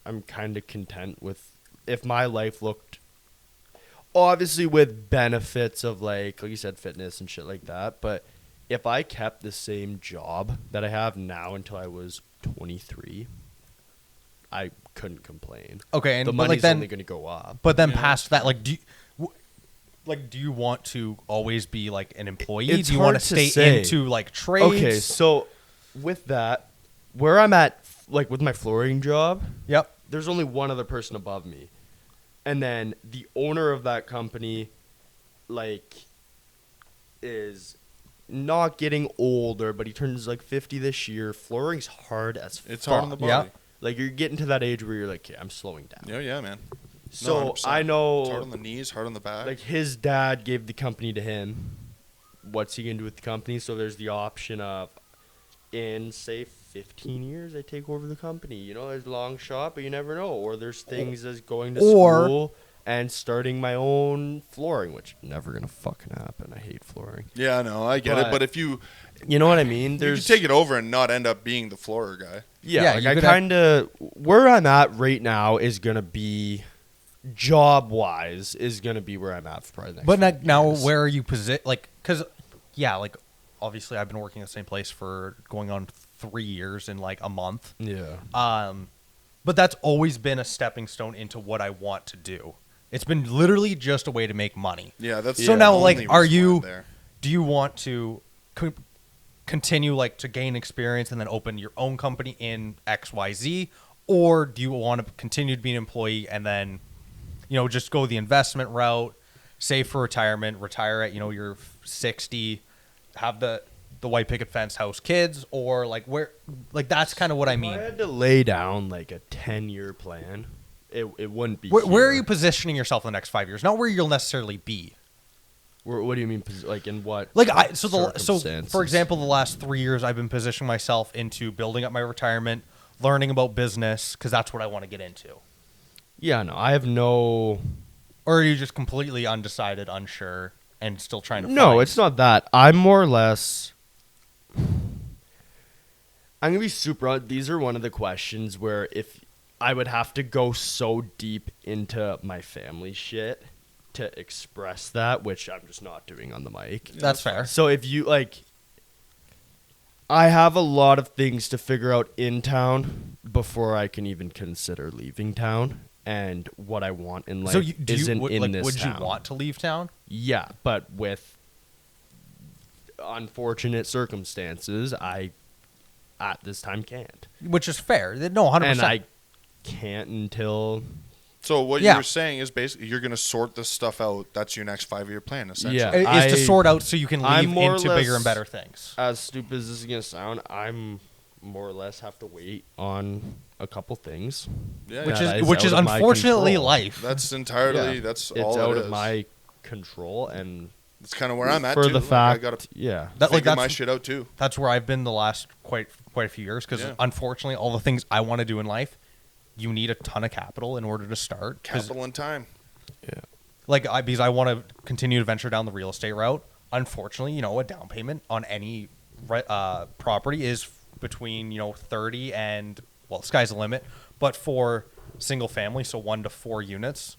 Speaker 3: I'm kind of content with if my life looked, obviously with benefits of, like you said, fitness and shit like that, but if I kept the same job that I have now until I was 23, I couldn't complain.
Speaker 1: Okay, and
Speaker 3: The
Speaker 1: but,
Speaker 3: money's
Speaker 1: like then
Speaker 3: only going to go up.
Speaker 1: but then
Speaker 2: Yeah.
Speaker 1: past that, like do you want to always be like an employee?
Speaker 3: It's
Speaker 1: Do you want
Speaker 3: hard
Speaker 1: to
Speaker 3: to
Speaker 1: stay
Speaker 3: say.
Speaker 1: into like trades?
Speaker 3: Okay, so with that, where I'm at, like with my flooring job,
Speaker 1: Yep.
Speaker 3: there's only one other person above me. And then the owner of that company, like, is not getting older, but he turns like 50 this year. Flooring's hard as
Speaker 2: It's
Speaker 3: fuck.
Speaker 2: hard on the body.
Speaker 1: Yeah.
Speaker 3: Like, you're getting to that age where you're like, okay, I'm slowing down.
Speaker 2: Yeah, man.
Speaker 3: So
Speaker 2: 100%.
Speaker 3: I know,
Speaker 2: It's hard on the knees, hard on the back.
Speaker 3: like, his dad gave the company to him. What's he gonna do with the company? So there's the option of, in say 15 years, I take over the company. You know, there's a long shot, but you never know. Or there's things as going to
Speaker 1: Or-
Speaker 3: school and starting my own flooring, which never gonna fucking happen. I hate flooring.
Speaker 2: yeah, I know, I get it.
Speaker 3: But-
Speaker 2: But if you
Speaker 3: You know what I mean?
Speaker 2: you
Speaker 3: There's
Speaker 2: can take it over and not end up being the floorer guy.
Speaker 3: yeah,
Speaker 1: Yeah,
Speaker 3: like
Speaker 1: you
Speaker 3: I
Speaker 1: could have-
Speaker 3: kind of where I'm at right now is gonna be job wise is gonna be where I'm at for probably the next.
Speaker 1: But
Speaker 3: 5
Speaker 1: now,
Speaker 3: years.
Speaker 1: where are you positioned? Like, because, yeah, like, obviously, I've been working at the same place for going on 3 years in like a month.
Speaker 3: Yeah.
Speaker 1: But that's always been a stepping stone into what I want to do. It's been literally just a way to make money.
Speaker 2: Yeah, that's
Speaker 1: So
Speaker 2: the
Speaker 1: now,
Speaker 2: only
Speaker 1: like, are
Speaker 2: reason why
Speaker 1: you-
Speaker 2: I'm there.
Speaker 1: Do you want to continue like to gain experience and then open your own company in XYZ, or do you want to continue to be an employee and then, just go the investment route, save for retirement, retire at you're 60, have the white picket fence house kids, or like where like that's kind of what I
Speaker 3: If
Speaker 1: mean.
Speaker 3: I had to lay down like a 10-year plan, it wouldn't be.
Speaker 1: Where are
Speaker 3: here.
Speaker 1: you positioning yourself in the next 5 years? Not where you'll necessarily be.
Speaker 3: What do you mean? Like in what?
Speaker 1: Like so for
Speaker 3: circumstances?
Speaker 1: example, the last 3 years I've been positioning myself into building up my retirement, learning about business because that's what I want to get into.
Speaker 3: Yeah, no, I have no.
Speaker 1: Or are you just completely undecided, unsure, and still trying to?
Speaker 3: No,
Speaker 1: find-
Speaker 3: it's not that. I'm more or less. I'm gonna be super. These are one of the questions where if I would have to go so deep into my family shit to express that, which I'm just not doing on the mic.
Speaker 1: That's fair.
Speaker 3: So if you like, I have a lot of things to figure out in town before I can even consider leaving town, and what I want in life
Speaker 1: So you, do
Speaker 3: isn't
Speaker 1: you, would,
Speaker 3: in
Speaker 1: like,
Speaker 3: this
Speaker 1: would
Speaker 3: town.
Speaker 1: you want to leave town?
Speaker 3: Yeah, but with unfortunate circumstances, I at this time can't.
Speaker 1: Which is fair. No, 100%.
Speaker 3: And I can't until
Speaker 2: So what
Speaker 1: Yeah.
Speaker 2: you're saying is basically you're going to sort this stuff out. That's your next 5-year plan, essentially.
Speaker 3: Yeah.
Speaker 1: Is to sort out so you can
Speaker 3: I'm
Speaker 1: leave
Speaker 3: more or
Speaker 1: into
Speaker 3: less-
Speaker 1: bigger and better things.
Speaker 3: As stupid as this is gonna sound, I'm more or less have to wait on a couple things.
Speaker 2: Yeah,
Speaker 1: Which
Speaker 3: that
Speaker 1: is which is
Speaker 3: out of my
Speaker 1: unfortunately
Speaker 3: control.
Speaker 1: life.
Speaker 2: That's entirely.
Speaker 3: Yeah.
Speaker 2: That's
Speaker 3: It's
Speaker 2: all
Speaker 3: out
Speaker 2: it
Speaker 3: of
Speaker 2: is.
Speaker 3: my control, and
Speaker 2: That's kind of where I'm at
Speaker 3: for
Speaker 2: too.
Speaker 3: the
Speaker 2: Like,
Speaker 3: fact,
Speaker 2: I got to
Speaker 3: yeah,
Speaker 1: That,
Speaker 2: figure
Speaker 1: like,
Speaker 2: my
Speaker 1: that's
Speaker 2: shit out too.
Speaker 1: that's where I've been the last quite a few years because
Speaker 2: Yeah.
Speaker 1: unfortunately all the things I want to do in life, you need a ton of capital in order to start. 'Cause,
Speaker 2: Capital and time.
Speaker 3: yeah,
Speaker 1: like because I want to continue to venture down the real estate route. Unfortunately, a down payment on any property is between 30 and sky's the limit. But for single family, so 1 to 4 units,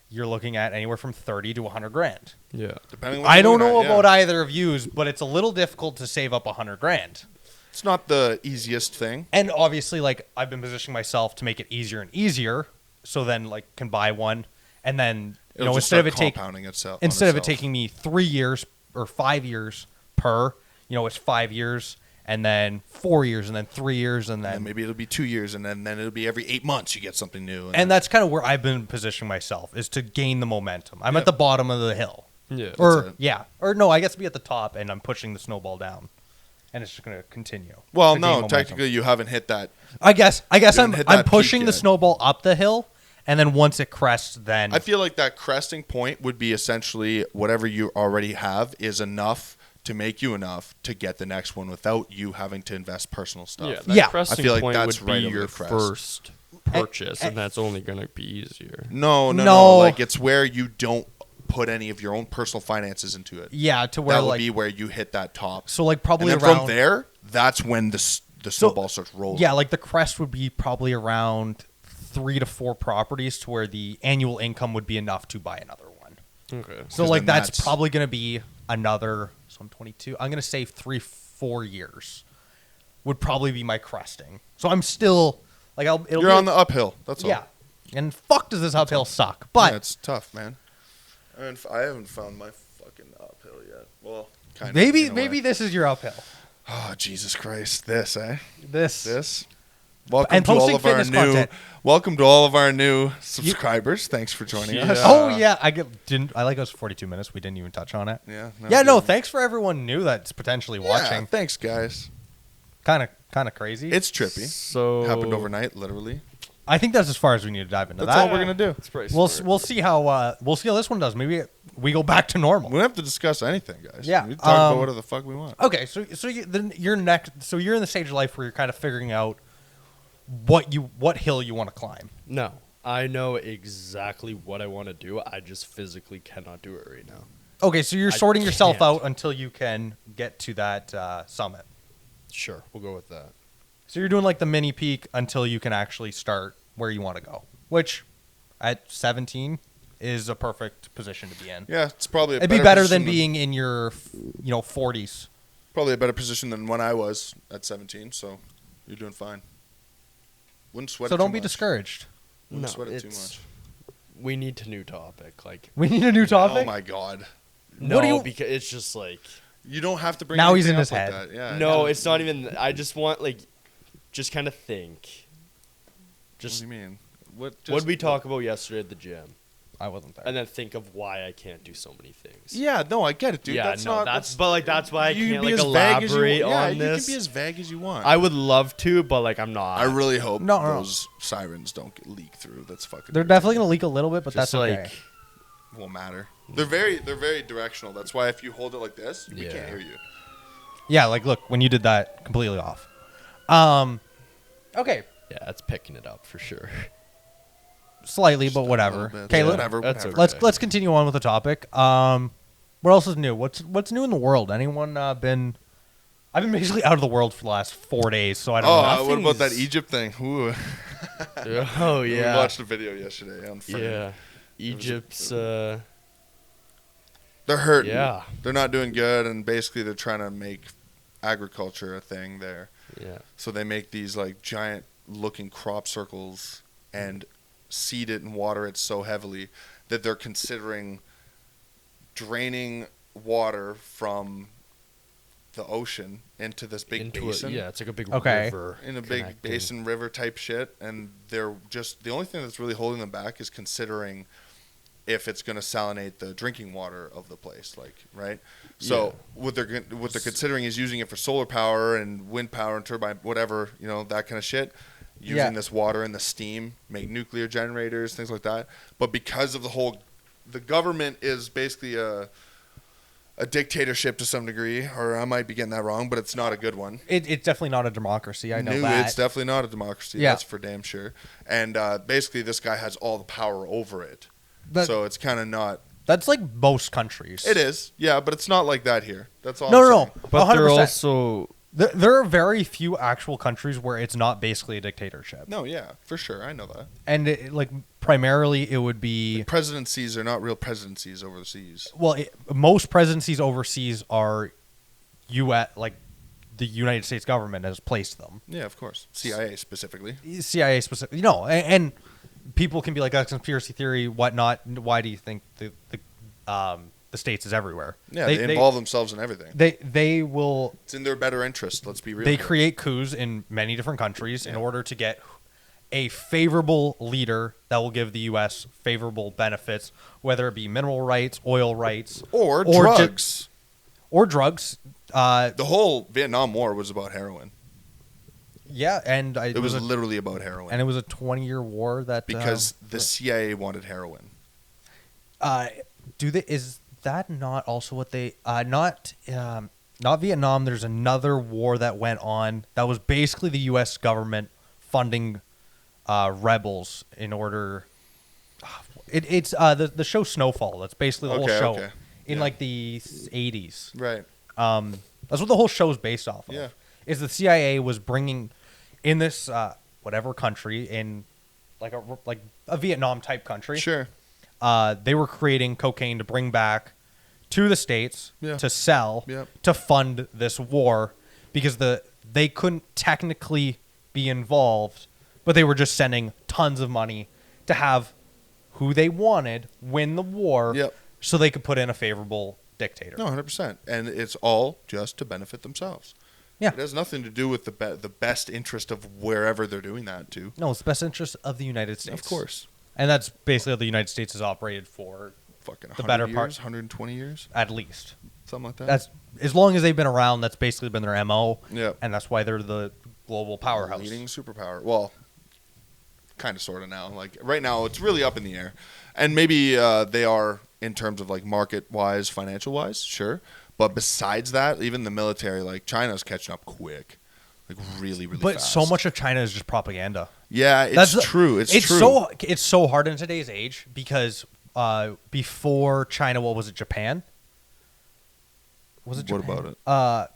Speaker 1: you're looking at anywhere from 30 to 100 grand.
Speaker 3: yeah.
Speaker 2: Depending on what
Speaker 1: I
Speaker 2: you're
Speaker 1: don't
Speaker 2: looking
Speaker 1: know
Speaker 2: at,
Speaker 1: about
Speaker 2: yeah.
Speaker 1: either of yous, but it's a little difficult to save up 100 grand.
Speaker 2: It's not the easiest thing.
Speaker 1: And obviously, like, I've been positioning myself to make it easier and easier, so then like can buy one, and then
Speaker 2: It'll just
Speaker 1: instead of
Speaker 2: start
Speaker 1: it
Speaker 2: compounding itself.
Speaker 1: instead of it taking me 3 years or 5 years per, it's 5 years and then 4 years and then 3 years and
Speaker 2: and
Speaker 1: then
Speaker 2: then maybe it'll be 2 years, and then it'll be every 8 months you get something new.
Speaker 1: and that's kind of where I've been positioning myself is to gain the momentum. I'm
Speaker 2: Yeah.
Speaker 1: at the bottom of the hill,
Speaker 3: Yeah.
Speaker 1: or
Speaker 2: it.
Speaker 1: or no, I guess be at the top, and I'm pushing the snowball down, and it's just going to continue.
Speaker 2: well,
Speaker 1: to gain
Speaker 2: no,
Speaker 1: momentum.
Speaker 2: technically you haven't hit that.
Speaker 1: I guess
Speaker 2: You haven't
Speaker 1: I'm
Speaker 2: hit that peak
Speaker 1: pushing the
Speaker 2: yet.
Speaker 1: snowball up the hill, and then once it crests, then
Speaker 2: I feel like that cresting point would be essentially whatever you already have is enough to make you enough to get the next one without you having to invest personal stuff.
Speaker 3: Yeah, that
Speaker 1: Yeah.
Speaker 3: cresting
Speaker 2: I feel like
Speaker 3: point
Speaker 2: that's
Speaker 3: would
Speaker 2: right
Speaker 3: be
Speaker 2: over
Speaker 3: your
Speaker 2: the crest.
Speaker 3: first purchase, and that's only going to be easier.
Speaker 2: No.
Speaker 1: No.
Speaker 2: Like it's where you don't put any of your own personal finances into it.
Speaker 1: yeah, to where
Speaker 2: That would
Speaker 1: like
Speaker 2: be where you hit that top.
Speaker 1: so like
Speaker 2: And
Speaker 1: probably
Speaker 2: then
Speaker 1: around
Speaker 2: from there, that's when the snowball starts rolling.
Speaker 1: yeah, like the crest would be probably around 3 to 4 properties to where the annual income would be enough to buy another one.
Speaker 3: Okay.
Speaker 1: So
Speaker 2: 'Cause
Speaker 1: like
Speaker 2: then
Speaker 1: that's
Speaker 2: that's-
Speaker 1: probably going to be another. So I'm 22. I'm going to say 3-4 years would probably be my cresting. So I'm still like it'll
Speaker 2: You're
Speaker 1: be
Speaker 2: on the uphill. That's all.
Speaker 1: yeah. And fuck does this uphill suck, but
Speaker 2: yeah, it's tough, man. I haven't found my fucking uphill yet. Well, kind of.
Speaker 1: maybe
Speaker 2: in a way.
Speaker 1: maybe this is your uphill.
Speaker 2: Oh Jesus Christ! This, eh?
Speaker 1: This
Speaker 2: Welcome
Speaker 1: And
Speaker 2: to all
Speaker 1: posting
Speaker 2: of our
Speaker 1: fitness
Speaker 2: new.
Speaker 1: content.
Speaker 2: Welcome to all of our new subscribers. Thanks for joining
Speaker 3: Yeah.
Speaker 2: us.
Speaker 1: Oh yeah, I like us 42 minutes. We didn't even touch on it.
Speaker 2: Yeah.
Speaker 1: Yeah, no,
Speaker 2: good.
Speaker 1: thanks for everyone new that's potentially
Speaker 2: Yeah,
Speaker 1: watching.
Speaker 2: thanks, guys.
Speaker 1: Kind of crazy.
Speaker 2: It's trippy.
Speaker 3: So
Speaker 2: Happened overnight, literally.
Speaker 1: I think that's as far as we need to dive into
Speaker 2: That's
Speaker 1: that.
Speaker 2: all we're gonna do.
Speaker 3: It's pretty
Speaker 1: We'll
Speaker 3: smart.
Speaker 1: see how this one does. Maybe we go back to normal.
Speaker 2: We don't have to discuss anything, guys.
Speaker 1: Yeah,
Speaker 2: We can talk about whatever the fuck we want.
Speaker 1: Okay, so then you're next. So you're in the stage of life where you're kind of figuring out what hill you want to climb.
Speaker 3: No, I know exactly what I want to do. I just physically cannot do it right now.
Speaker 1: Okay, so you're
Speaker 3: I
Speaker 1: sorting yourself
Speaker 3: can't.
Speaker 1: out until you can get to that summit.
Speaker 3: Sure, we'll go with that.
Speaker 1: So you're doing like the mini peak until you can actually start where you want to go, which at 17 is a perfect position to be in.
Speaker 2: Yeah, it's probably.
Speaker 1: It'd be better than being in your 40s.
Speaker 2: Probably a better position than when I was at 17. So you're doing fine. Wouldn't sweat.
Speaker 1: So
Speaker 2: it
Speaker 1: don't
Speaker 2: too
Speaker 1: be
Speaker 2: much.
Speaker 1: discouraged.
Speaker 2: Wouldn't
Speaker 3: No,
Speaker 2: sweat it too
Speaker 3: it's-
Speaker 2: much.
Speaker 3: We need a new topic. Like,
Speaker 1: We need a new topic.
Speaker 2: Oh my god!
Speaker 3: no,
Speaker 1: What do you-
Speaker 3: because it's just like,
Speaker 2: You don't have to bring.
Speaker 1: Now he's
Speaker 2: anything
Speaker 1: in his
Speaker 2: up like
Speaker 1: head.
Speaker 2: that. Yeah.
Speaker 3: no,
Speaker 2: yeah.
Speaker 3: it's not even. I just want like, just kind of think.
Speaker 2: What
Speaker 3: Just
Speaker 2: do you mean? What
Speaker 3: what did we talk about yesterday at the gym,
Speaker 1: I wasn't there.
Speaker 3: and then think of why I can't do so many things.
Speaker 2: Yeah, no, I get it, dude.
Speaker 3: yeah,
Speaker 2: that's
Speaker 3: no,
Speaker 2: not.
Speaker 3: that's but like that's why I
Speaker 2: you
Speaker 3: can't
Speaker 2: can be
Speaker 3: like
Speaker 2: as vague as you
Speaker 3: elaborate
Speaker 2: want. Yeah,
Speaker 3: on
Speaker 2: you
Speaker 3: this.
Speaker 2: can be as vague as you want.
Speaker 3: I would love to, but like I'm not.
Speaker 2: I really hope
Speaker 1: No.
Speaker 2: those sirens don't get leak through. That's fucking.
Speaker 1: They're definitely going to leak a little bit, but
Speaker 3: just
Speaker 1: that's okay.
Speaker 3: like
Speaker 2: won't matter. They're very directional. That's why if you hold it like this, we
Speaker 3: Yeah.
Speaker 2: can't hear you.
Speaker 1: Yeah, like look, when you did that, completely off. Okay,
Speaker 3: yeah, it's picking it up for sure.
Speaker 1: slightly,
Speaker 2: Just
Speaker 1: but
Speaker 2: a
Speaker 1: whatever.
Speaker 2: little bit.
Speaker 1: Okay,
Speaker 2: Yeah,
Speaker 1: let,
Speaker 2: whatever.
Speaker 3: That's
Speaker 2: whatever.
Speaker 3: okay.
Speaker 1: let's continue on with the topic. What else is new? What's new in the world? Anyone been? I've been basically out of the world for the last 4 days, so I don't know.
Speaker 2: Oh, what about that
Speaker 3: Nothing's-
Speaker 2: Egypt thing? Ooh.
Speaker 3: Oh
Speaker 2: We
Speaker 3: yeah,
Speaker 2: watched a video yesterday on Friday.
Speaker 3: yeah. Egypt's
Speaker 2: They're hurting.
Speaker 3: yeah,
Speaker 2: They're not doing good, and basically they're trying to make agriculture a thing there.
Speaker 3: yeah.
Speaker 2: So they make these like giant looking crop circles and seed it and water it so heavily that they're considering draining water from the ocean into this big
Speaker 3: Into
Speaker 2: basin.
Speaker 3: yeah, it's like a big
Speaker 1: Okay.
Speaker 3: river.
Speaker 2: In a big
Speaker 3: connecting.
Speaker 2: basin river type shit, and they're just the only thing that's really holding them back is considering if it's going to salinate the drinking water of the place, like, right? So what they're considering is using it for solar power and wind power and turbine, whatever, you know, that kind of shit. Using
Speaker 1: Yeah.
Speaker 2: this water and the steam, make nuclear generators, things like that. But because of the government is basically a dictatorship to some degree, or I might be getting that wrong, but it's not a good one.
Speaker 1: It's definitely not a democracy. I know
Speaker 2: No,
Speaker 1: that.
Speaker 2: it's definitely not a democracy.
Speaker 1: Yeah.
Speaker 2: That's for damn sure. And basically, this guy has all the power over it.
Speaker 1: But
Speaker 2: So it's kind of not.
Speaker 1: that's like most countries.
Speaker 2: It is, yeah, but it's not like that here. That's all.
Speaker 1: No,
Speaker 2: I'm
Speaker 1: no,
Speaker 2: saying.
Speaker 1: no.
Speaker 3: But they're
Speaker 1: 100%.
Speaker 3: also
Speaker 1: There are very few actual countries where it's not basically a dictatorship.
Speaker 2: No, yeah, for sure. I know that.
Speaker 1: And like primarily it would be
Speaker 2: Presidencies are not real presidencies overseas.
Speaker 1: well, most presidencies overseas are U.S. like the United States government has placed them.
Speaker 2: Yeah, of course. CIA specifically.
Speaker 1: CIA specific, and people can be like, that's conspiracy theory, whatnot. Why do you think the states is everywhere?
Speaker 2: Yeah, they involve themselves in everything.
Speaker 1: They will.
Speaker 2: It's in their better interest. Let's be real.
Speaker 1: They
Speaker 2: here.
Speaker 1: create coups in many different countries in
Speaker 2: Yeah.
Speaker 1: order to get a favorable leader that will give the U.S. favorable benefits, whether it be mineral rights, oil rights,
Speaker 2: or
Speaker 1: ju-
Speaker 2: drugs.
Speaker 1: or drugs.
Speaker 2: The whole Vietnam War was about heroin.
Speaker 1: Yeah, and
Speaker 2: It was literally about heroin.
Speaker 1: and it was a 20-year war that
Speaker 2: because the CIA wanted heroin.
Speaker 1: is that not also what they not Vietnam? There's another war that went on that was basically the U.S. government funding rebels in order. It's the show Snowfall. That's basically the whole
Speaker 2: Okay,
Speaker 1: show
Speaker 2: okay.
Speaker 1: in
Speaker 2: Yeah.
Speaker 1: like the 80s.
Speaker 2: Right.
Speaker 1: That's what the whole show is based off of.
Speaker 2: Yeah.
Speaker 1: Is the CIA was bringing in this whatever country in like a Vietnam type country.
Speaker 2: Sure.
Speaker 1: They were creating cocaine to bring back to the States
Speaker 2: Yeah.
Speaker 1: to sell
Speaker 2: Yep.
Speaker 1: to fund this war because they couldn't technically be involved, but they were just sending tons of money to have who they wanted win the war
Speaker 2: Yep.
Speaker 1: so they could put in a favorable dictator.
Speaker 2: No, 100%. And it's all just to benefit themselves.
Speaker 1: Yeah.
Speaker 2: It has nothing to do with the best interest of wherever they're doing that to.
Speaker 1: No, it's the best interest of the United States.
Speaker 2: Of course.
Speaker 1: And that's basically how the United States has operated for
Speaker 2: Fucking
Speaker 1: The
Speaker 2: 100
Speaker 1: better
Speaker 2: years,
Speaker 1: part-
Speaker 2: 120 years,
Speaker 1: at least.
Speaker 2: something like that.
Speaker 1: That's as long as they've been around, that's basically been their MO.
Speaker 2: Yep.
Speaker 1: And that's why they're the global powerhouse.
Speaker 2: Leading superpower. Well, kind of, sort of now. Like right now, it's really up in the air, and maybe they are in terms of like market-wise, financial-wise, sure. But besides that, even the military, like China's catching up quick, like really, really.
Speaker 1: But
Speaker 2: fast.
Speaker 1: so much of China is just propaganda.
Speaker 2: Yeah, it's
Speaker 1: That's
Speaker 2: true. It's true.
Speaker 1: It's so hard in today's age because before China, what was it? Japan? Was it
Speaker 2: What
Speaker 1: Japan?
Speaker 2: about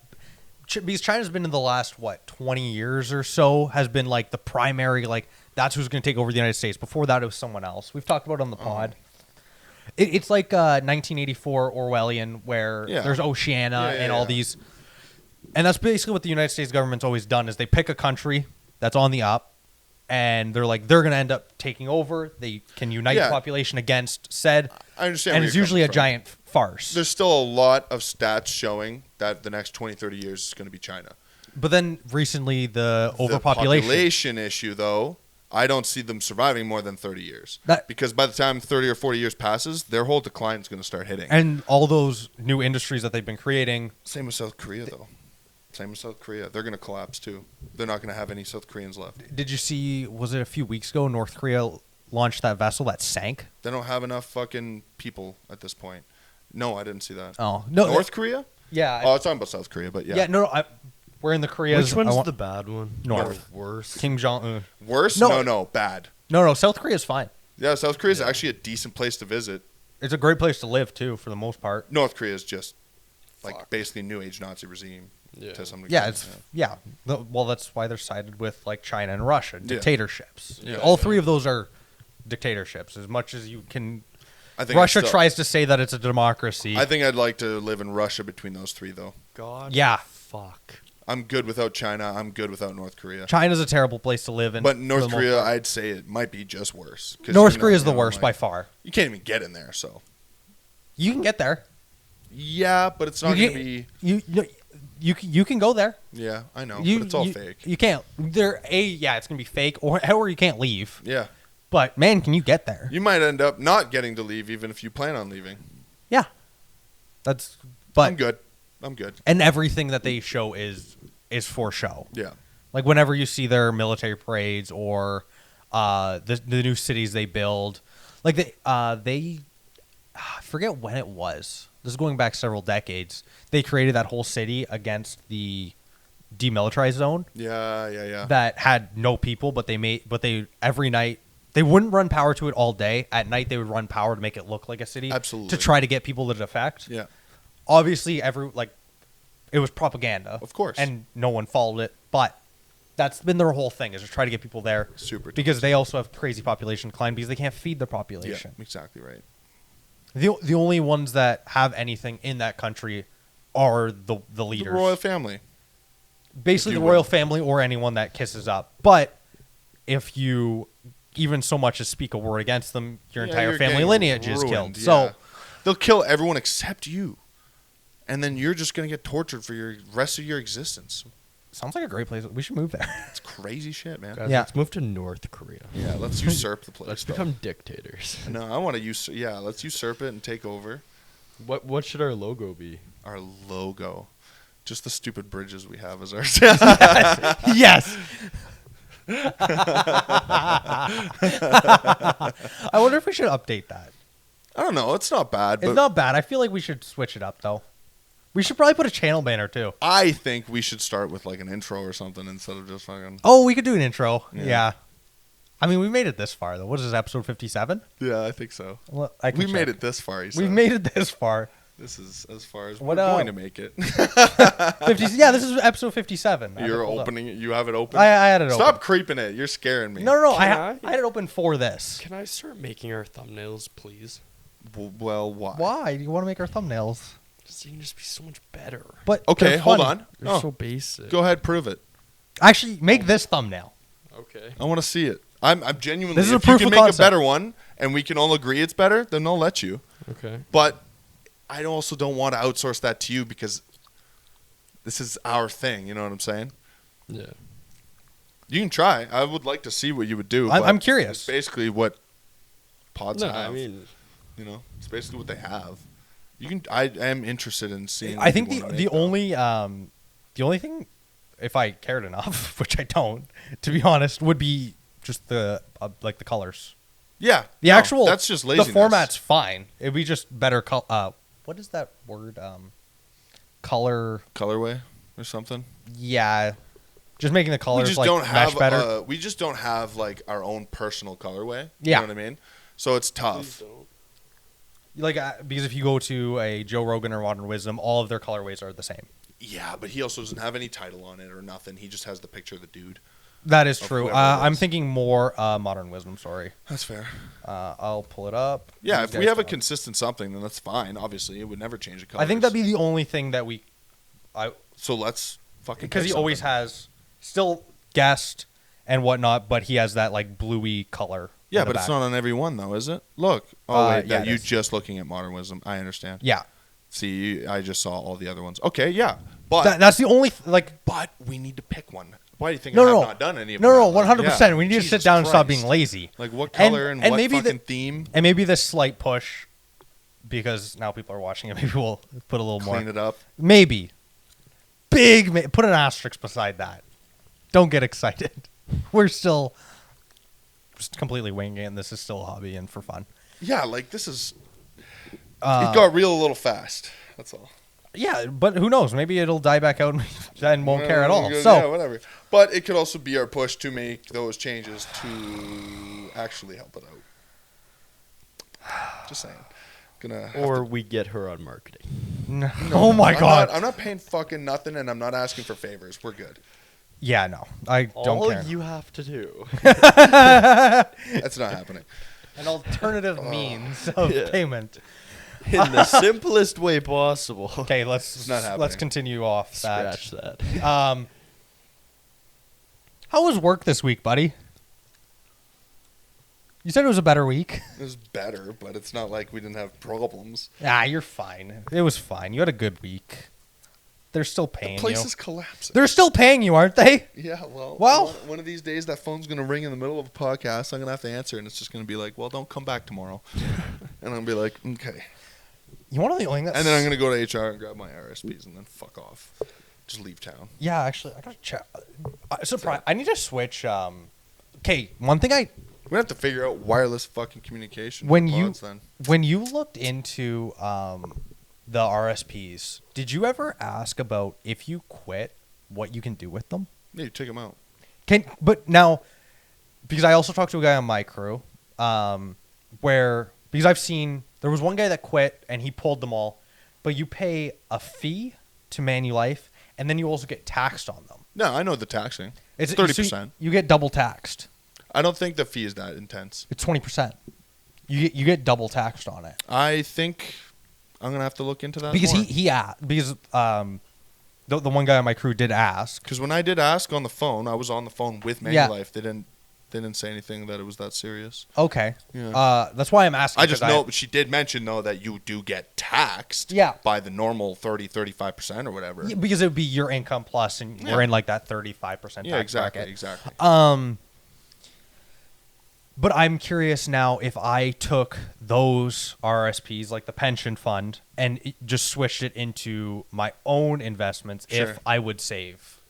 Speaker 2: it?
Speaker 1: Because China's been in the last 20 years or so has been like the primary, like that's who's going to take over the United States. Before that, it was someone else. We've talked about it on the pod. It's like 1984 Orwellian, where
Speaker 2: Yeah.
Speaker 1: there's Oceania
Speaker 2: Yeah,
Speaker 1: and all
Speaker 2: yeah.
Speaker 1: these, and that's basically what the United States government's always done: is they pick a country that's on the up, and they're going to end up taking over. They can unite
Speaker 2: Yeah.
Speaker 1: the population against said,
Speaker 2: I understand.
Speaker 1: and
Speaker 2: where
Speaker 1: it's
Speaker 2: you're
Speaker 1: usually a
Speaker 2: coming from.
Speaker 1: giant farce.
Speaker 2: There's still a lot of stats showing that the next 20, 30 years is going to be China.
Speaker 1: But then recently, the
Speaker 2: The
Speaker 1: overpopulation.
Speaker 2: population issue, though, I don't see them surviving more than 30 years.
Speaker 1: That-
Speaker 2: Because by the time 30 or 40 years passes, their whole decline is going to start hitting.
Speaker 1: And all those new industries that they've been creating.
Speaker 2: Same with South Korea, though. Same with South Korea. They're going to collapse, too. They're not going to have any South Koreans left.
Speaker 1: Did you see, was it a few weeks ago, North Korea launched that vessel that sank?
Speaker 2: They don't have enough fucking people at this point. No, I didn't see that.
Speaker 1: Oh, no.
Speaker 2: North Korea?
Speaker 1: Yeah.
Speaker 2: Oh, I was talking about South Korea, but yeah.
Speaker 1: Yeah, no, we're in the Koreas.
Speaker 3: Which one's the bad one?
Speaker 1: North.
Speaker 3: Or worse.
Speaker 1: Kim Jong-un.
Speaker 2: Worse?
Speaker 1: No.
Speaker 2: No, bad.
Speaker 1: No, South Korea's fine.
Speaker 2: Yeah, South Korea is actually a decent place to visit.
Speaker 1: It's a great place to live, too, for the most part.
Speaker 2: North Korea is just like
Speaker 3: Fuck.
Speaker 2: basically New Age Nazi regime
Speaker 3: Yeah.
Speaker 2: to some degree.
Speaker 1: Yeah, well, that's why they're sided with, like, China and Russia, dictatorships.
Speaker 3: Yeah,
Speaker 1: All
Speaker 3: yeah.
Speaker 1: three of those are dictatorships, as much as you can.
Speaker 2: I think
Speaker 1: Russia
Speaker 2: I'd still-
Speaker 1: tries to say that it's a democracy.
Speaker 2: I think I'd like to live in Russia between those three, though.
Speaker 3: God.
Speaker 1: Yeah.
Speaker 3: Fuck.
Speaker 2: I'm good without China. I'm good without North Korea.
Speaker 1: China's a terrible place to live in.
Speaker 2: But
Speaker 1: for
Speaker 2: North
Speaker 1: the most
Speaker 2: Korea,
Speaker 1: part.
Speaker 2: I'd say it might be just worse. 'Cause
Speaker 1: North
Speaker 2: you know,
Speaker 1: Korea's the
Speaker 2: you know,
Speaker 1: worst
Speaker 2: like,
Speaker 1: by far.
Speaker 2: You can't even get in there, so.
Speaker 1: You can get there.
Speaker 2: Yeah, but it's not
Speaker 1: You
Speaker 2: going to
Speaker 1: get-
Speaker 2: be.
Speaker 1: You can go there.
Speaker 2: Yeah, I know,
Speaker 1: You,
Speaker 2: but it's all
Speaker 1: you-
Speaker 2: fake.
Speaker 1: You can't. Yeah, it's gonna be fake, or you can't leave.
Speaker 2: Yeah.
Speaker 1: But man, can you get there?
Speaker 2: You might end up not getting to leave even if you plan on leaving.
Speaker 1: Yeah, that's. But
Speaker 2: I'm good.
Speaker 1: and everything that they show is for show.
Speaker 2: Yeah.
Speaker 1: Like whenever you see their military parades or the new cities they build, like I forget when it was. This is going back several decades. They created that whole city against the demilitarized zone
Speaker 2: Yeah.
Speaker 1: that had no people, but they every night they wouldn't run power to it all day. At night they would run power to make it look like a city.
Speaker 2: Absolutely.
Speaker 1: To try to get people to defect.
Speaker 2: Yeah.
Speaker 1: Obviously, it was propaganda,
Speaker 2: Of course.
Speaker 1: and no one followed it. But that's been their whole thing, is to try to get people there.
Speaker 2: Super.
Speaker 1: Because they also have crazy population decline because they can't feed the
Speaker 2: Yeah,
Speaker 1: population.
Speaker 2: exactly right.
Speaker 1: The only ones that have anything in that country are the leaders,
Speaker 2: The royal family.
Speaker 1: basically
Speaker 2: if
Speaker 1: the
Speaker 2: you
Speaker 1: royal
Speaker 2: will.
Speaker 1: family or anyone that kisses up. But if you even so much as speak a word against them, your
Speaker 2: Yeah,
Speaker 1: entire
Speaker 2: you're
Speaker 1: family
Speaker 2: getting
Speaker 1: lineage is
Speaker 2: ruined,
Speaker 1: killed.
Speaker 2: yeah.
Speaker 1: So
Speaker 2: they'll kill everyone except you. And then you're just going to get tortured for your rest of your existence.
Speaker 1: sounds like a great place. We should move there.
Speaker 2: It's crazy shit, man.
Speaker 3: Guys,
Speaker 1: Yeah.
Speaker 3: let's move to North Korea.
Speaker 2: Yeah, let's usurp the place.
Speaker 3: Let's
Speaker 2: though.
Speaker 3: become dictators.
Speaker 2: No, I want to use. Yeah, let's usurp it and take over
Speaker 3: What should our logo be?
Speaker 2: our logo. Just the stupid bridges we have as our.
Speaker 1: Yes. I wonder if we should update that.
Speaker 2: I don't know. It's not bad, but
Speaker 1: It's not bad. I feel like we should switch it up, though. We should probably put a channel banner, too.
Speaker 2: I think we should start with like an intro or something instead of just fucking.
Speaker 1: Oh, we could do an intro.
Speaker 2: Yeah.
Speaker 1: Yeah. I mean, we made it this far, though. What is this, episode 57?
Speaker 2: Yeah, I think so.
Speaker 1: Well, I can
Speaker 2: We made
Speaker 1: check.
Speaker 2: it this far.
Speaker 1: We've made it this far.
Speaker 2: This is as far as
Speaker 1: What,
Speaker 2: we're going to make it.
Speaker 1: 50, yeah, this is episode 57. I have it
Speaker 2: You're
Speaker 1: pulled up.
Speaker 2: opening it. You have it open.
Speaker 1: I had it
Speaker 2: Stop
Speaker 1: open.
Speaker 2: creeping it. You're scaring me.
Speaker 1: No.
Speaker 3: Can
Speaker 1: I had it open for this.
Speaker 3: Can I start making our thumbnails, please?
Speaker 2: Well, why?
Speaker 1: Why do you want to make our thumbnails?
Speaker 3: Just you can just be so much better.
Speaker 1: But
Speaker 2: Okay,
Speaker 1: they're
Speaker 2: hold
Speaker 1: funny.
Speaker 2: on.
Speaker 3: You're
Speaker 2: Oh,
Speaker 3: so basic.
Speaker 2: go ahead, prove it.
Speaker 1: Actually, make this thumbnail.
Speaker 3: Okay.
Speaker 2: I want to see it. I'm genuinely.
Speaker 1: This is a
Speaker 2: if
Speaker 1: proof
Speaker 2: you
Speaker 1: of
Speaker 2: can make
Speaker 1: concept.
Speaker 2: a better one, and we can all agree it's better, then I'll let you.
Speaker 3: Okay.
Speaker 2: But I also don't want to outsource that to you because this is our thing. You know what I'm saying?
Speaker 3: Yeah.
Speaker 2: You can try. I would like to see what you would do.
Speaker 1: I'm
Speaker 2: but
Speaker 1: curious.
Speaker 2: It's basically what pods
Speaker 3: No,
Speaker 2: have.
Speaker 3: I mean,
Speaker 2: you know, it's basically what they have. You can. I am interested in seeing.
Speaker 1: I
Speaker 2: what
Speaker 1: think
Speaker 2: you
Speaker 1: the
Speaker 2: wanna
Speaker 1: the
Speaker 2: make, though.
Speaker 1: only thing, if I cared enough, which I don't, to be honest, would be just the like the colors.
Speaker 2: Yeah,
Speaker 1: The
Speaker 2: no,
Speaker 1: actual
Speaker 2: that's just laziness.
Speaker 1: The format's fine. It'd be just better. What is that word? Color.
Speaker 2: colorway or something.
Speaker 1: Yeah, just making the
Speaker 2: We
Speaker 1: colors
Speaker 2: just
Speaker 1: like
Speaker 2: don't
Speaker 1: mesh
Speaker 2: have.
Speaker 1: better.
Speaker 2: We just don't have like our own personal colorway.
Speaker 1: Yeah.
Speaker 2: You know what I mean? So it's tough.
Speaker 1: Like because if you go to a Joe Rogan or Modern Wisdom, all of their colorways are the same.
Speaker 2: Yeah, but he also doesn't have any title on it or nothing. He just has the picture of the dude.
Speaker 1: That is
Speaker 2: Of
Speaker 1: true.
Speaker 2: whoever it
Speaker 1: I'm
Speaker 2: is.
Speaker 1: thinking more Modern Wisdom. Sorry.
Speaker 2: That's fair.
Speaker 1: I'll pull it up.
Speaker 2: Yeah,
Speaker 1: You
Speaker 2: if we
Speaker 1: guys
Speaker 2: have a
Speaker 1: know.
Speaker 2: consistent something, then that's fine. Obviously, it would never change the color.
Speaker 1: I think that'd be the only thing that we,
Speaker 2: So let's fucking.
Speaker 1: because
Speaker 2: pick
Speaker 1: he always
Speaker 2: something.
Speaker 1: has still guest and whatnot, but he has that like bluey color.
Speaker 2: Yeah,
Speaker 1: in the
Speaker 2: but it's
Speaker 1: back.
Speaker 2: not on every one though, is it? Look. Oh wait,
Speaker 1: yeah,
Speaker 2: that
Speaker 1: it
Speaker 2: you
Speaker 1: is.
Speaker 2: just looking at Modern Wisdom. I understand.
Speaker 1: Yeah,
Speaker 2: See, I just saw all the other ones. Okay, yeah, but
Speaker 1: that's the only
Speaker 2: but we need to pick one. Why do you think
Speaker 1: No,
Speaker 2: I have
Speaker 1: no.
Speaker 2: not done any of them?
Speaker 1: no,
Speaker 2: Like,
Speaker 1: 100%.
Speaker 2: yeah,
Speaker 1: We need to
Speaker 2: Jesus
Speaker 1: sit down and stop
Speaker 2: Christ.
Speaker 1: being lazy.
Speaker 2: Like what color and what
Speaker 1: maybe
Speaker 2: fucking theme?
Speaker 1: And maybe this slight push, because now people are watching it. Maybe we'll put a little
Speaker 2: Clean
Speaker 1: more.
Speaker 2: it up.
Speaker 1: Maybe put an asterisk beside that. Don't get excited. We're still just completely winging it, and this is still a hobby and for fun.
Speaker 2: Yeah, like this is.
Speaker 1: Uh,
Speaker 2: It got real a little fast. That's all.
Speaker 1: Yeah, but who knows? Maybe it'll die back out and won't care at all.
Speaker 2: Yeah,
Speaker 1: So
Speaker 2: whatever. But it could also be our push to make those changes to actually help it out. Just saying. Gonna have
Speaker 3: Or
Speaker 2: to-
Speaker 3: we get her on marketing.
Speaker 1: oh my god.
Speaker 2: I'm not paying fucking nothing, and I'm not asking for favors. We're good.
Speaker 1: Yeah, no, I don't
Speaker 3: All
Speaker 1: care.
Speaker 3: you have to do.
Speaker 2: That's not happening.
Speaker 1: An alternative means of
Speaker 3: Yeah.
Speaker 1: payment.
Speaker 3: In the simplest way possible.
Speaker 1: Okay, let's
Speaker 2: not happening.
Speaker 1: let's continue off
Speaker 3: Scratch that.
Speaker 1: that. How was work this week, buddy? You said it was a better week.
Speaker 2: It was better, but it's not like we didn't have problems.
Speaker 1: Ah, you're fine. It was fine. You had a good week. they're still paying
Speaker 2: The place
Speaker 1: you.
Speaker 2: is collapsing.
Speaker 1: They're still paying you, aren't they?
Speaker 2: Yeah, well,
Speaker 1: Well-
Speaker 2: one of these days that phone's going to ring in the middle of a podcast. I'm going to have to answer, and it's just going to be like, well, don't come back tomorrow. And I'm going to be like, okay.
Speaker 1: You want to know the only thing that's...
Speaker 2: And then I'm going to go to HR and grab my RSPs and then fuck off. Just leave town.
Speaker 1: Yeah, actually, I got to check. Surprise! I need to switch... Okay, one thing I...
Speaker 2: We're going to have to figure out wireless fucking communication.
Speaker 1: When
Speaker 2: for
Speaker 1: you
Speaker 2: pods then.
Speaker 1: when you looked into the RSPs, did you ever ask about if you quit, what you can do with them?
Speaker 2: Yeah, you take them out.
Speaker 1: But now, because I also talked to a guy on my crew, because I've seen there was one guy that quit and he pulled them all, but you pay a fee to Manulife and then you also get taxed on them.
Speaker 2: No, I know the taxing.
Speaker 1: It's
Speaker 2: 30%.
Speaker 1: So you get double taxed.
Speaker 2: I don't think the fee is that intense.
Speaker 1: It's 20%. You get double taxed on it.
Speaker 2: I think I'm going to have to look into that
Speaker 1: Because
Speaker 2: more.
Speaker 1: he asked, because the one guy on my crew did ask.
Speaker 2: Because when I did ask on the phone, I was on the phone with
Speaker 1: Yeah.
Speaker 2: Manulife. They didn't say anything that it was that serious.
Speaker 1: Okay.
Speaker 2: Yeah.
Speaker 1: That's why I'm asking.
Speaker 2: I just know, but she did mention though that you do get taxed.
Speaker 1: Yeah.
Speaker 2: By the normal 35% or whatever.
Speaker 1: Yeah, because it would be your income plus, and
Speaker 2: Yeah.
Speaker 1: we're in like that 35%
Speaker 2: Yeah,
Speaker 1: tax
Speaker 2: exactly,
Speaker 1: bracket.
Speaker 2: exactly.
Speaker 1: But I'm curious now if I took those RSPs, like the pension fund, and just switched it into my own investments,
Speaker 2: Sure.
Speaker 1: if I would save.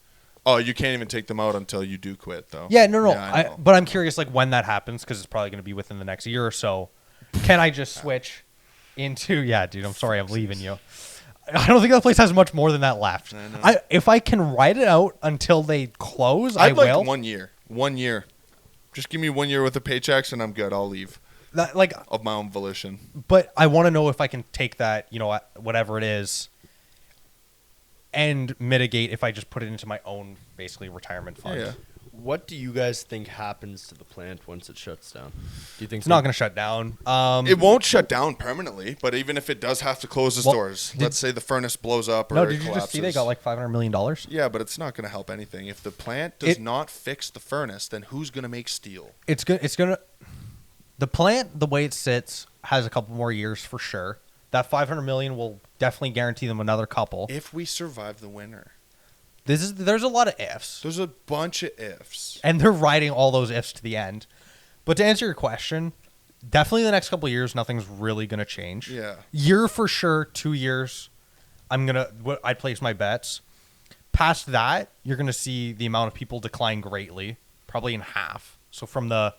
Speaker 2: Oh, you can't even take them out until you do quit, though.
Speaker 1: Yeah, no.
Speaker 2: I know.
Speaker 1: But I'm curious, like when that happens, because it's probably going to be within the next year or so. Can I just switch into? Yeah, dude. I'm sorry, I'm leaving you. I don't think that place has much more than that left.
Speaker 2: I know.
Speaker 1: If I can ride it out until they close, I
Speaker 2: I'd like
Speaker 1: will.
Speaker 2: 1 year. 1 year. Just give me 1 year worth of paychecks and I'm good. I'll leave
Speaker 1: Like,
Speaker 2: of my own volition.
Speaker 1: but I want to know if I can take that, whatever it is, and mitigate if I just put it into my own, basically, retirement fund.
Speaker 2: Yeah.
Speaker 3: What do you guys think happens to the plant once it shuts down? Do you think
Speaker 1: It's not going to shut down.
Speaker 2: It won't shut down permanently, but even if it does have to close its
Speaker 1: Well,
Speaker 2: doors, let's say the furnace blows up or
Speaker 1: No,
Speaker 2: it
Speaker 1: did you
Speaker 2: collapses.
Speaker 1: just see they got like $500 million?
Speaker 2: Yeah, but it's not going to help anything. If the plant does
Speaker 1: It-
Speaker 2: not fix the furnace, then who's going to make steel?
Speaker 1: It's good. It's gonna. The plant, the way it sits, has a couple more years for sure. That $500 million will definitely guarantee them another couple.
Speaker 2: If we survive the winter.
Speaker 1: There's a lot of ifs,
Speaker 2: There's a bunch of ifs.
Speaker 1: and they're riding all those ifs to the end. But to answer your question, definitely the next couple of years, nothing's really gonna change.
Speaker 2: Yeah.
Speaker 1: Year for sure, 2 years. I'd place my bets. Past that, you're gonna see the amount of people decline greatly, probably in half. So from the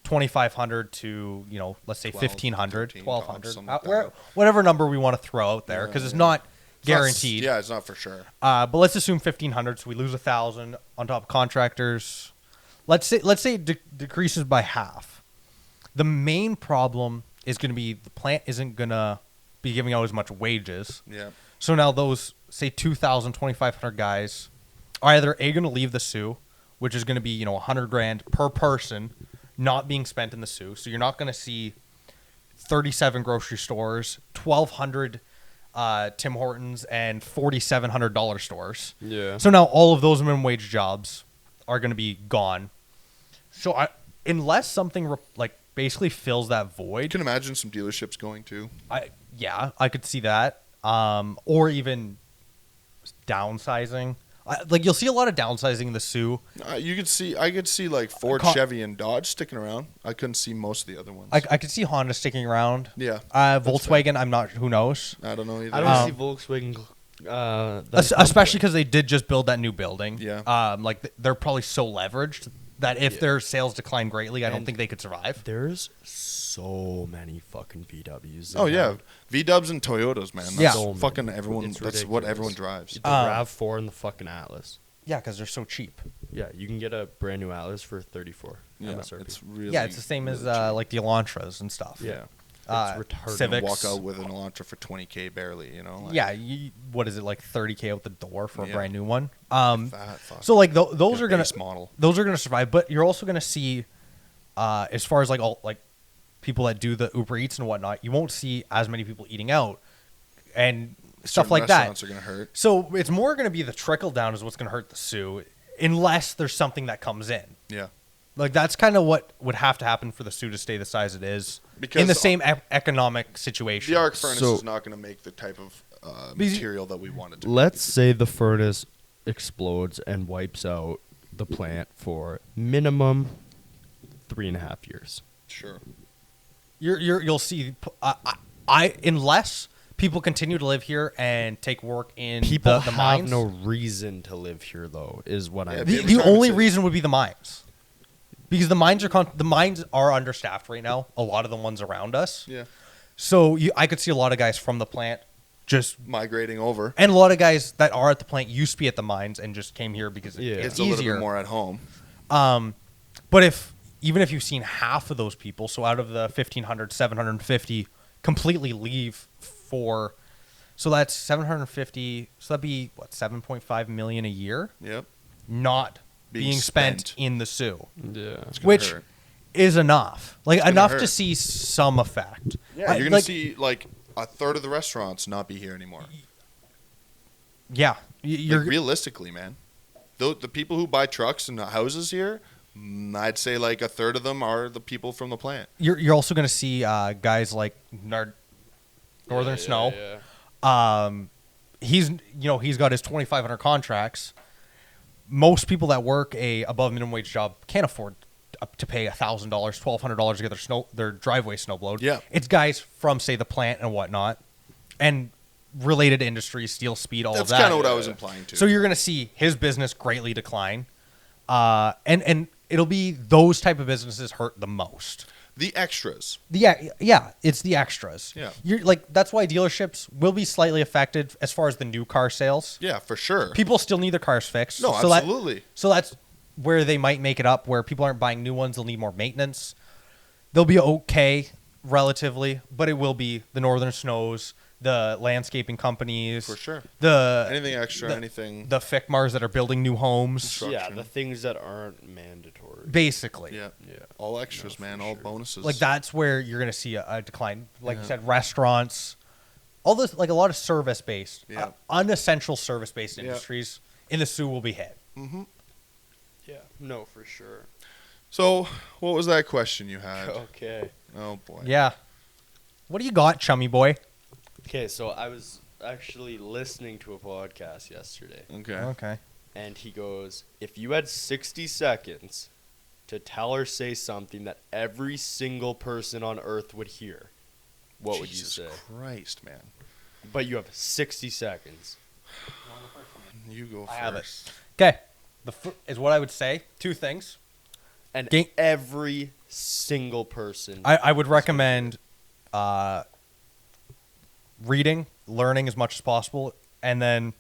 Speaker 1: 2,500 to let's say
Speaker 2: 12,
Speaker 1: 1,500,
Speaker 2: 13,
Speaker 1: 1,200,
Speaker 2: something like that.
Speaker 1: whatever number we want to throw out there, because it's
Speaker 2: Yeah.
Speaker 1: not
Speaker 2: It's not
Speaker 1: guaranteed.
Speaker 2: yeah, it's not for sure.
Speaker 1: But let's assume 1,500, so we lose 1,000 on top of contractors. Let's say it decreases by half. The main problem is going to be the plant isn't going to be giving out as much wages.
Speaker 2: Yeah.
Speaker 1: So now those, say, 2,000, 2,500 guys are either going to leave the Sioux, which is going to be, $100,000 per person not being spent in the Sioux. So you're not going to see 37 grocery stores, 1,200 Tim Hortons, and $4,700 stores.
Speaker 3: Yeah.
Speaker 1: So now all of those minimum wage jobs are going to be gone. So unless something basically fills that
Speaker 2: You
Speaker 1: void,
Speaker 2: can imagine some dealerships going to.
Speaker 1: I could see that. Or even downsizing. You'll see a lot of downsizing in the Sioux.
Speaker 2: I could see like Ford,
Speaker 1: Con-
Speaker 2: Chevy, and Dodge sticking around. I couldn't see most of the other ones.
Speaker 1: I could see Honda sticking around.
Speaker 2: Yeah.
Speaker 1: Volkswagen, I'm not. Who knows?
Speaker 2: I don't know either.
Speaker 3: I don't
Speaker 1: Um,
Speaker 3: see Volkswagen.
Speaker 1: Especially because they did just build that new building.
Speaker 2: Yeah.
Speaker 1: They're probably so leveraged that if
Speaker 3: Yeah.
Speaker 1: their sales decline greatly, I don't
Speaker 3: And-
Speaker 1: think they could survive.
Speaker 3: There's so many fucking VWs.
Speaker 2: Oh yeah, V-Dubs and Toyotas, man. That's
Speaker 1: Yeah.
Speaker 3: So
Speaker 2: fucking
Speaker 3: many.
Speaker 2: everyone.
Speaker 3: It's
Speaker 2: That's what
Speaker 3: ridiculous.
Speaker 2: everyone drives.
Speaker 3: The
Speaker 1: Um,
Speaker 3: RAV4 and the fucking Atlas.
Speaker 1: Yeah, because they're so cheap.
Speaker 3: Yeah, you can get a brand new Atlas for 34
Speaker 2: Yeah,
Speaker 3: MSRP.
Speaker 2: it's really.
Speaker 1: Yeah, it's the same as
Speaker 2: really cheap.
Speaker 1: like the Elantras and stuff.
Speaker 3: yeah,
Speaker 1: Uh,
Speaker 3: it's retarded.
Speaker 1: Civics.
Speaker 2: Walk out with an Elantra for 20K barely. Like,
Speaker 1: Yeah, what is it, like 30K out the door for a
Speaker 2: Yeah.
Speaker 1: brand new one?
Speaker 2: Fat fuck.
Speaker 1: So those
Speaker 2: Your
Speaker 1: are gonna
Speaker 2: base model.
Speaker 1: those are gonna survive, but you're also gonna see, as far as all people that do the Uber Eats and whatnot, you won't see as many people eating out and stuff
Speaker 2: Certain
Speaker 1: like that.
Speaker 2: restaurants are gonna hurt.
Speaker 1: So it's more gonna be the trickle down is what's gonna hurt the Sioux, unless there's something that comes in.
Speaker 2: Yeah.
Speaker 1: That's kind of what would have to happen for the Sioux to stay the size it is,
Speaker 2: Because
Speaker 1: in the same economic situation.
Speaker 2: The arc furnace
Speaker 3: So-
Speaker 2: is not going to make the type of material that we wanted to.
Speaker 3: Let's say the furnace explodes and wipes out the plant for minimum 3.5 years.
Speaker 2: Sure.
Speaker 1: You'll see. Unless people continue to live here and take work in
Speaker 3: People
Speaker 1: the
Speaker 3: have
Speaker 1: mines.
Speaker 3: no reason to live here, though, is what
Speaker 2: Yeah,
Speaker 3: I'm.
Speaker 2: be-
Speaker 1: The
Speaker 2: retirement
Speaker 1: only
Speaker 2: city.
Speaker 1: reason would be the mines, because the mines are understaffed right now. A lot of the ones around us.
Speaker 2: Yeah.
Speaker 1: So I could see a lot of guys from the plant just,
Speaker 2: Migrating over.
Speaker 1: and a lot of guys that are at the plant used to be at the mines and just came here because
Speaker 3: Yeah.
Speaker 1: it's
Speaker 2: It's a little
Speaker 1: easier.
Speaker 2: bit more at home.
Speaker 1: But even if you've seen half of those people, so out of the 1,500, 750 completely leave for, so that's 750. So that'd be what, 7.5 million a year,
Speaker 2: Yep.
Speaker 1: not being spent
Speaker 2: spent.
Speaker 1: in the Sioux,
Speaker 3: Yeah.
Speaker 2: It's gonna
Speaker 1: which
Speaker 2: hurt.
Speaker 1: is enough, like
Speaker 2: gonna
Speaker 1: enough to
Speaker 2: hurt.
Speaker 1: see some effect.
Speaker 2: Yeah, you're gonna
Speaker 1: like,
Speaker 2: see like a third of the restaurants not be here anymore.
Speaker 1: Yeah, you're
Speaker 2: Like, realistically, man. The people who buy trucks and houses here, I'd say like a third of them are the people from the plant.
Speaker 1: you're also going to see guys like Northern Snow. He's got his 2,500 contracts. Most people that work a above minimum wage job can't afford to pay $1,000, $1,200 to get their driveway snowblowed.
Speaker 2: Yeah.
Speaker 1: It's guys from, say, the plant and whatnot, and related industries, steel, speed, all
Speaker 2: That's
Speaker 1: of that.
Speaker 2: kind of what I was implying to.
Speaker 1: So you're going to see his business greatly decline, and it'll be those type of businesses hurt the most.
Speaker 2: the extras.
Speaker 1: Yeah, it's the extras.
Speaker 2: Yeah.
Speaker 1: You're like, that's why dealerships will be slightly affected as far as the new car sales.
Speaker 2: Yeah, for sure.
Speaker 1: People still need their cars fixed.
Speaker 2: No,
Speaker 1: so
Speaker 2: absolutely.
Speaker 1: So that's where they might make it up, where people aren't buying new ones, they'll need more maintenance. They'll be okay relatively, but it will be the Northern Snows, the landscaping companies,
Speaker 2: For sure.
Speaker 1: the
Speaker 2: Anything extra,
Speaker 1: the-
Speaker 2: anything.
Speaker 1: the FICMARs that are building new homes,
Speaker 2: Construction.
Speaker 3: Yeah, the things that aren't mandatory.
Speaker 1: basically.
Speaker 2: Yeah.
Speaker 3: Yeah.
Speaker 2: All extras,
Speaker 3: No,
Speaker 2: man.
Speaker 3: for
Speaker 2: All
Speaker 3: sure.
Speaker 2: bonuses.
Speaker 1: Like that's where you're gonna see a decline. Like
Speaker 2: Yeah.
Speaker 1: you said, restaurants, all this, like a lot of service based,
Speaker 2: Yeah.
Speaker 1: unessential service based
Speaker 2: Yeah.
Speaker 1: industries in the Sioux will be hit.
Speaker 2: Mm-hmm.
Speaker 3: Yeah. No, for sure.
Speaker 2: So, what was that question you had?
Speaker 3: Okay.
Speaker 2: Oh boy.
Speaker 1: Yeah. What do you got, chummy boy?
Speaker 3: Okay, so I was actually listening to a podcast yesterday,
Speaker 2: Okay.
Speaker 1: Okay.
Speaker 3: and he goes, if you had 60 seconds to tell or say something that every single person on Earth would hear, what would you
Speaker 2: Jesus
Speaker 3: say?
Speaker 2: Christ, man.
Speaker 3: But you have 60 seconds.
Speaker 2: You go
Speaker 1: I have it.
Speaker 2: first.
Speaker 1: Okay. Is what I would say. Two things.
Speaker 3: And
Speaker 1: Ga-
Speaker 3: every single person.
Speaker 1: I would recommend reading, learning as much as possible, and then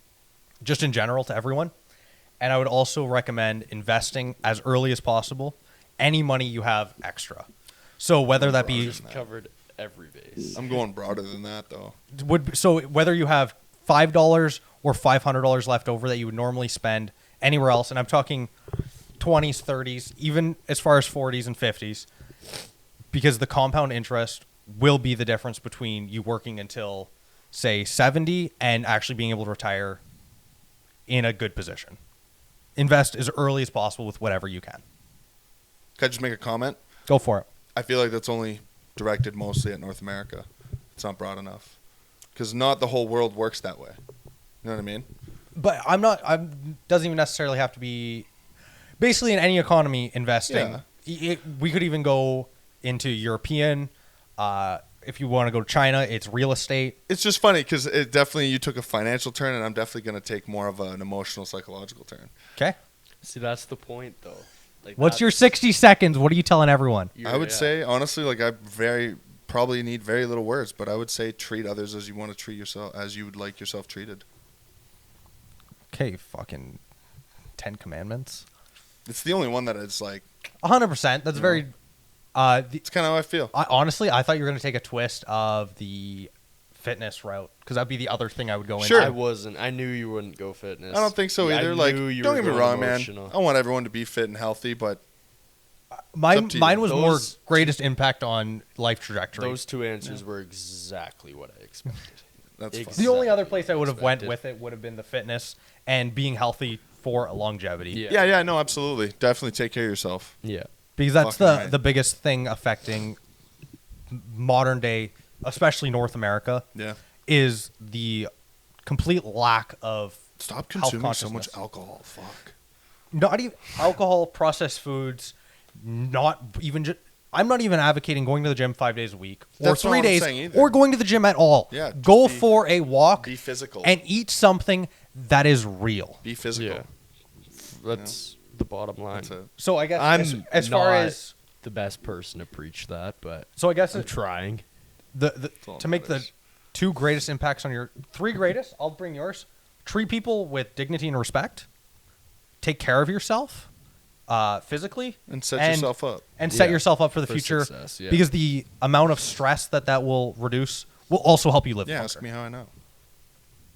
Speaker 1: just in general to everyone. And I would also recommend investing as early as possible any money you have extra. So whether that be
Speaker 3: just covered every base.
Speaker 2: I'm going broader than that, though.
Speaker 1: whether you have $5 or $500 left over that you would normally spend anywhere else, and I'm talking 20s, 30s, even as far as 40s and 50s, because the compound interest will be the difference between you working until, say, 70 and actually being able to retire in a good position. Invest as early as possible with whatever you can.
Speaker 2: Can I just make a comment?
Speaker 1: Go for it.
Speaker 2: I feel like that's only directed mostly at North America. It's not broad enough. Because not the whole world works that way. You know what I mean?
Speaker 1: But doesn't even necessarily have to be, basically in any economy investing.
Speaker 2: Yeah.
Speaker 1: We could even go into European. If you want to go to China, it's real estate.
Speaker 2: It's just funny because it definitely, you took a financial turn, and I'm definitely going to take more of an emotional, psychological turn.
Speaker 1: Okay.
Speaker 3: See, that's the point, though. Like,
Speaker 1: What's your
Speaker 3: that's-
Speaker 1: 60 seconds? What are you telling everyone?
Speaker 2: I would say, honestly, like I probably need very little words, but I would say treat others as you want to treat yourself, as you would like yourself treated.
Speaker 1: Okay, fucking 10 Commandments.
Speaker 2: It's the only one that it's like,
Speaker 1: 100%. That's
Speaker 2: Yeah.
Speaker 1: very.
Speaker 2: it's kind of how I feel.
Speaker 1: Honestly, I thought you were going to take a twist of the fitness route because that'd be the other thing I would go
Speaker 2: Sure.
Speaker 3: I
Speaker 1: into.
Speaker 3: wasn't. I knew you wouldn't go fitness.
Speaker 2: I don't think so
Speaker 3: Yeah,
Speaker 2: either.
Speaker 3: I
Speaker 2: Like,
Speaker 3: knew you
Speaker 2: don't
Speaker 3: were
Speaker 2: get me
Speaker 3: going
Speaker 2: wrong,
Speaker 3: emotional.
Speaker 2: man. I want everyone to be fit and healthy, but
Speaker 1: Mine,
Speaker 2: up to you.
Speaker 1: mine was more
Speaker 3: Those-
Speaker 1: greatest impact on life trajectory.
Speaker 3: Those two answers were exactly what I expected.
Speaker 2: that's fine.
Speaker 1: The only other
Speaker 3: Exactly
Speaker 1: place I would have went
Speaker 3: expected.
Speaker 1: with it would have been the fitness and being healthy for longevity.
Speaker 3: Yeah.
Speaker 2: Yeah, no, absolutely. Definitely take care of yourself.
Speaker 3: Yeah.
Speaker 1: Because that's
Speaker 2: Fucking
Speaker 1: the
Speaker 2: right.
Speaker 1: the biggest thing affecting modern day, especially North America,
Speaker 2: Yeah.
Speaker 1: is the complete lack of
Speaker 2: Stop
Speaker 1: health
Speaker 2: consuming so much
Speaker 1: consciousness.
Speaker 2: alcohol. Fuck.
Speaker 1: Not even alcohol, processed foods, not even just. I'm not even advocating going to the gym 5 days a week or
Speaker 2: That's not
Speaker 1: 3
Speaker 2: what I'm
Speaker 1: days
Speaker 2: saying either.
Speaker 1: or going to the gym at all.
Speaker 2: Yeah,
Speaker 1: Go
Speaker 2: just
Speaker 1: for a walk
Speaker 2: Be physical.
Speaker 1: and eat something that is real.
Speaker 2: Be physical.
Speaker 3: Yeah. That's the bottom line.
Speaker 2: That's it.
Speaker 1: So I guess
Speaker 3: I'm
Speaker 1: as far
Speaker 3: not
Speaker 1: as
Speaker 3: the best person to preach that, but
Speaker 1: so I guess
Speaker 3: I'm trying.
Speaker 1: the
Speaker 2: all
Speaker 1: to make the
Speaker 2: matters.
Speaker 1: 2 greatest impacts on your 3 greatest, I'll bring yours. Treat people with dignity and respect. Take care of yourself, physically,
Speaker 2: And set yourself up.
Speaker 1: and set
Speaker 3: Yeah.
Speaker 1: yourself up for the
Speaker 3: For
Speaker 1: future.
Speaker 3: success, yeah.
Speaker 1: Because the amount of stress that will reduce will also help you live
Speaker 2: Yeah,
Speaker 1: longer.
Speaker 2: ask me how I know.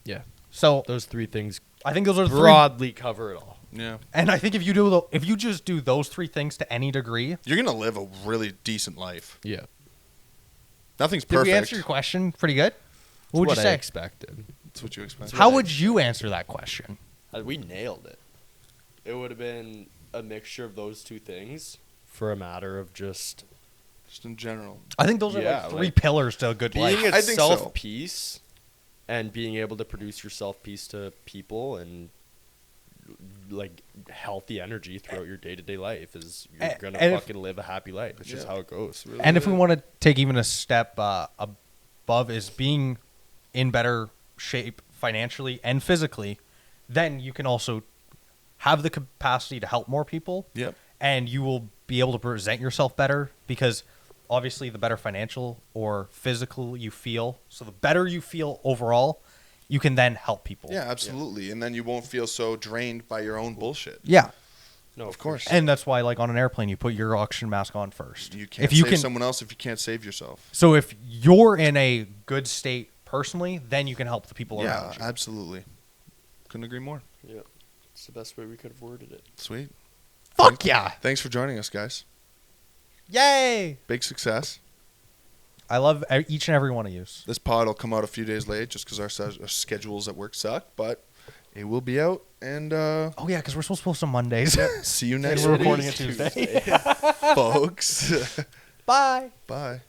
Speaker 3: Yeah.
Speaker 1: So
Speaker 3: Those 3 things
Speaker 1: I think those are the 3.
Speaker 3: broadly cover it all.
Speaker 2: Yeah.
Speaker 1: And I think if you just do those 3 things to any degree,
Speaker 2: You're going to live a really decent life.
Speaker 3: Yeah.
Speaker 2: Nothing's
Speaker 1: did
Speaker 2: perfect.
Speaker 1: we answer your question pretty good? What would you
Speaker 3: I
Speaker 1: say?
Speaker 3: expected.
Speaker 2: That's what you expect.
Speaker 1: How would you answer that question?
Speaker 3: We nailed it. It would have been a mixture of those 2 things for a matter of just
Speaker 2: Just in general.
Speaker 1: I think those are
Speaker 3: Yeah,
Speaker 1: like 3
Speaker 3: like,
Speaker 1: pillars to a good
Speaker 3: being
Speaker 1: life.
Speaker 3: at
Speaker 2: I think so.
Speaker 3: self-peace and being able to produce your self-peace to people and like healthy energy throughout your day-to-day life is you're
Speaker 1: And-
Speaker 3: gonna
Speaker 1: and if-
Speaker 3: fucking live a happy life. It's just
Speaker 2: Yeah.
Speaker 3: how it goes. Really.
Speaker 1: And if we want to take even a step above is being in better shape financially and physically, then you can also have the capacity to help more people.
Speaker 2: Yep.
Speaker 1: And you will be able to present yourself better because obviously the better financial or physical you feel, so the better you feel overall, you can then help people.
Speaker 2: Yeah, absolutely. And then you won't feel so drained by your own bullshit.
Speaker 1: Yeah.
Speaker 3: no,
Speaker 2: Of course.
Speaker 1: And that's why, like on an airplane, you put your oxygen mask on first.
Speaker 2: You can't
Speaker 1: if you
Speaker 2: save
Speaker 1: can,
Speaker 2: someone else if you can't save yourself.
Speaker 1: so if you're in a good state personally, then you can help the people
Speaker 2: Yeah,
Speaker 1: around you.
Speaker 2: absolutely. Couldn't agree more.
Speaker 3: Yeah, it's the best way we could have worded it.
Speaker 2: Sweet.
Speaker 1: Fuck yeah!
Speaker 2: Thanks for joining us, guys.
Speaker 1: Yay!
Speaker 2: Big success.
Speaker 1: I love each and every one of you.
Speaker 2: This pod will come out a few days late just because our schedules at work suck, but it will be out. And
Speaker 1: Oh yeah, because we're supposed to post on Mondays.
Speaker 2: see you
Speaker 1: And
Speaker 2: next
Speaker 1: we're
Speaker 2: week,
Speaker 1: recording it Tuesday.
Speaker 2: folks.
Speaker 1: Bye.
Speaker 2: Bye.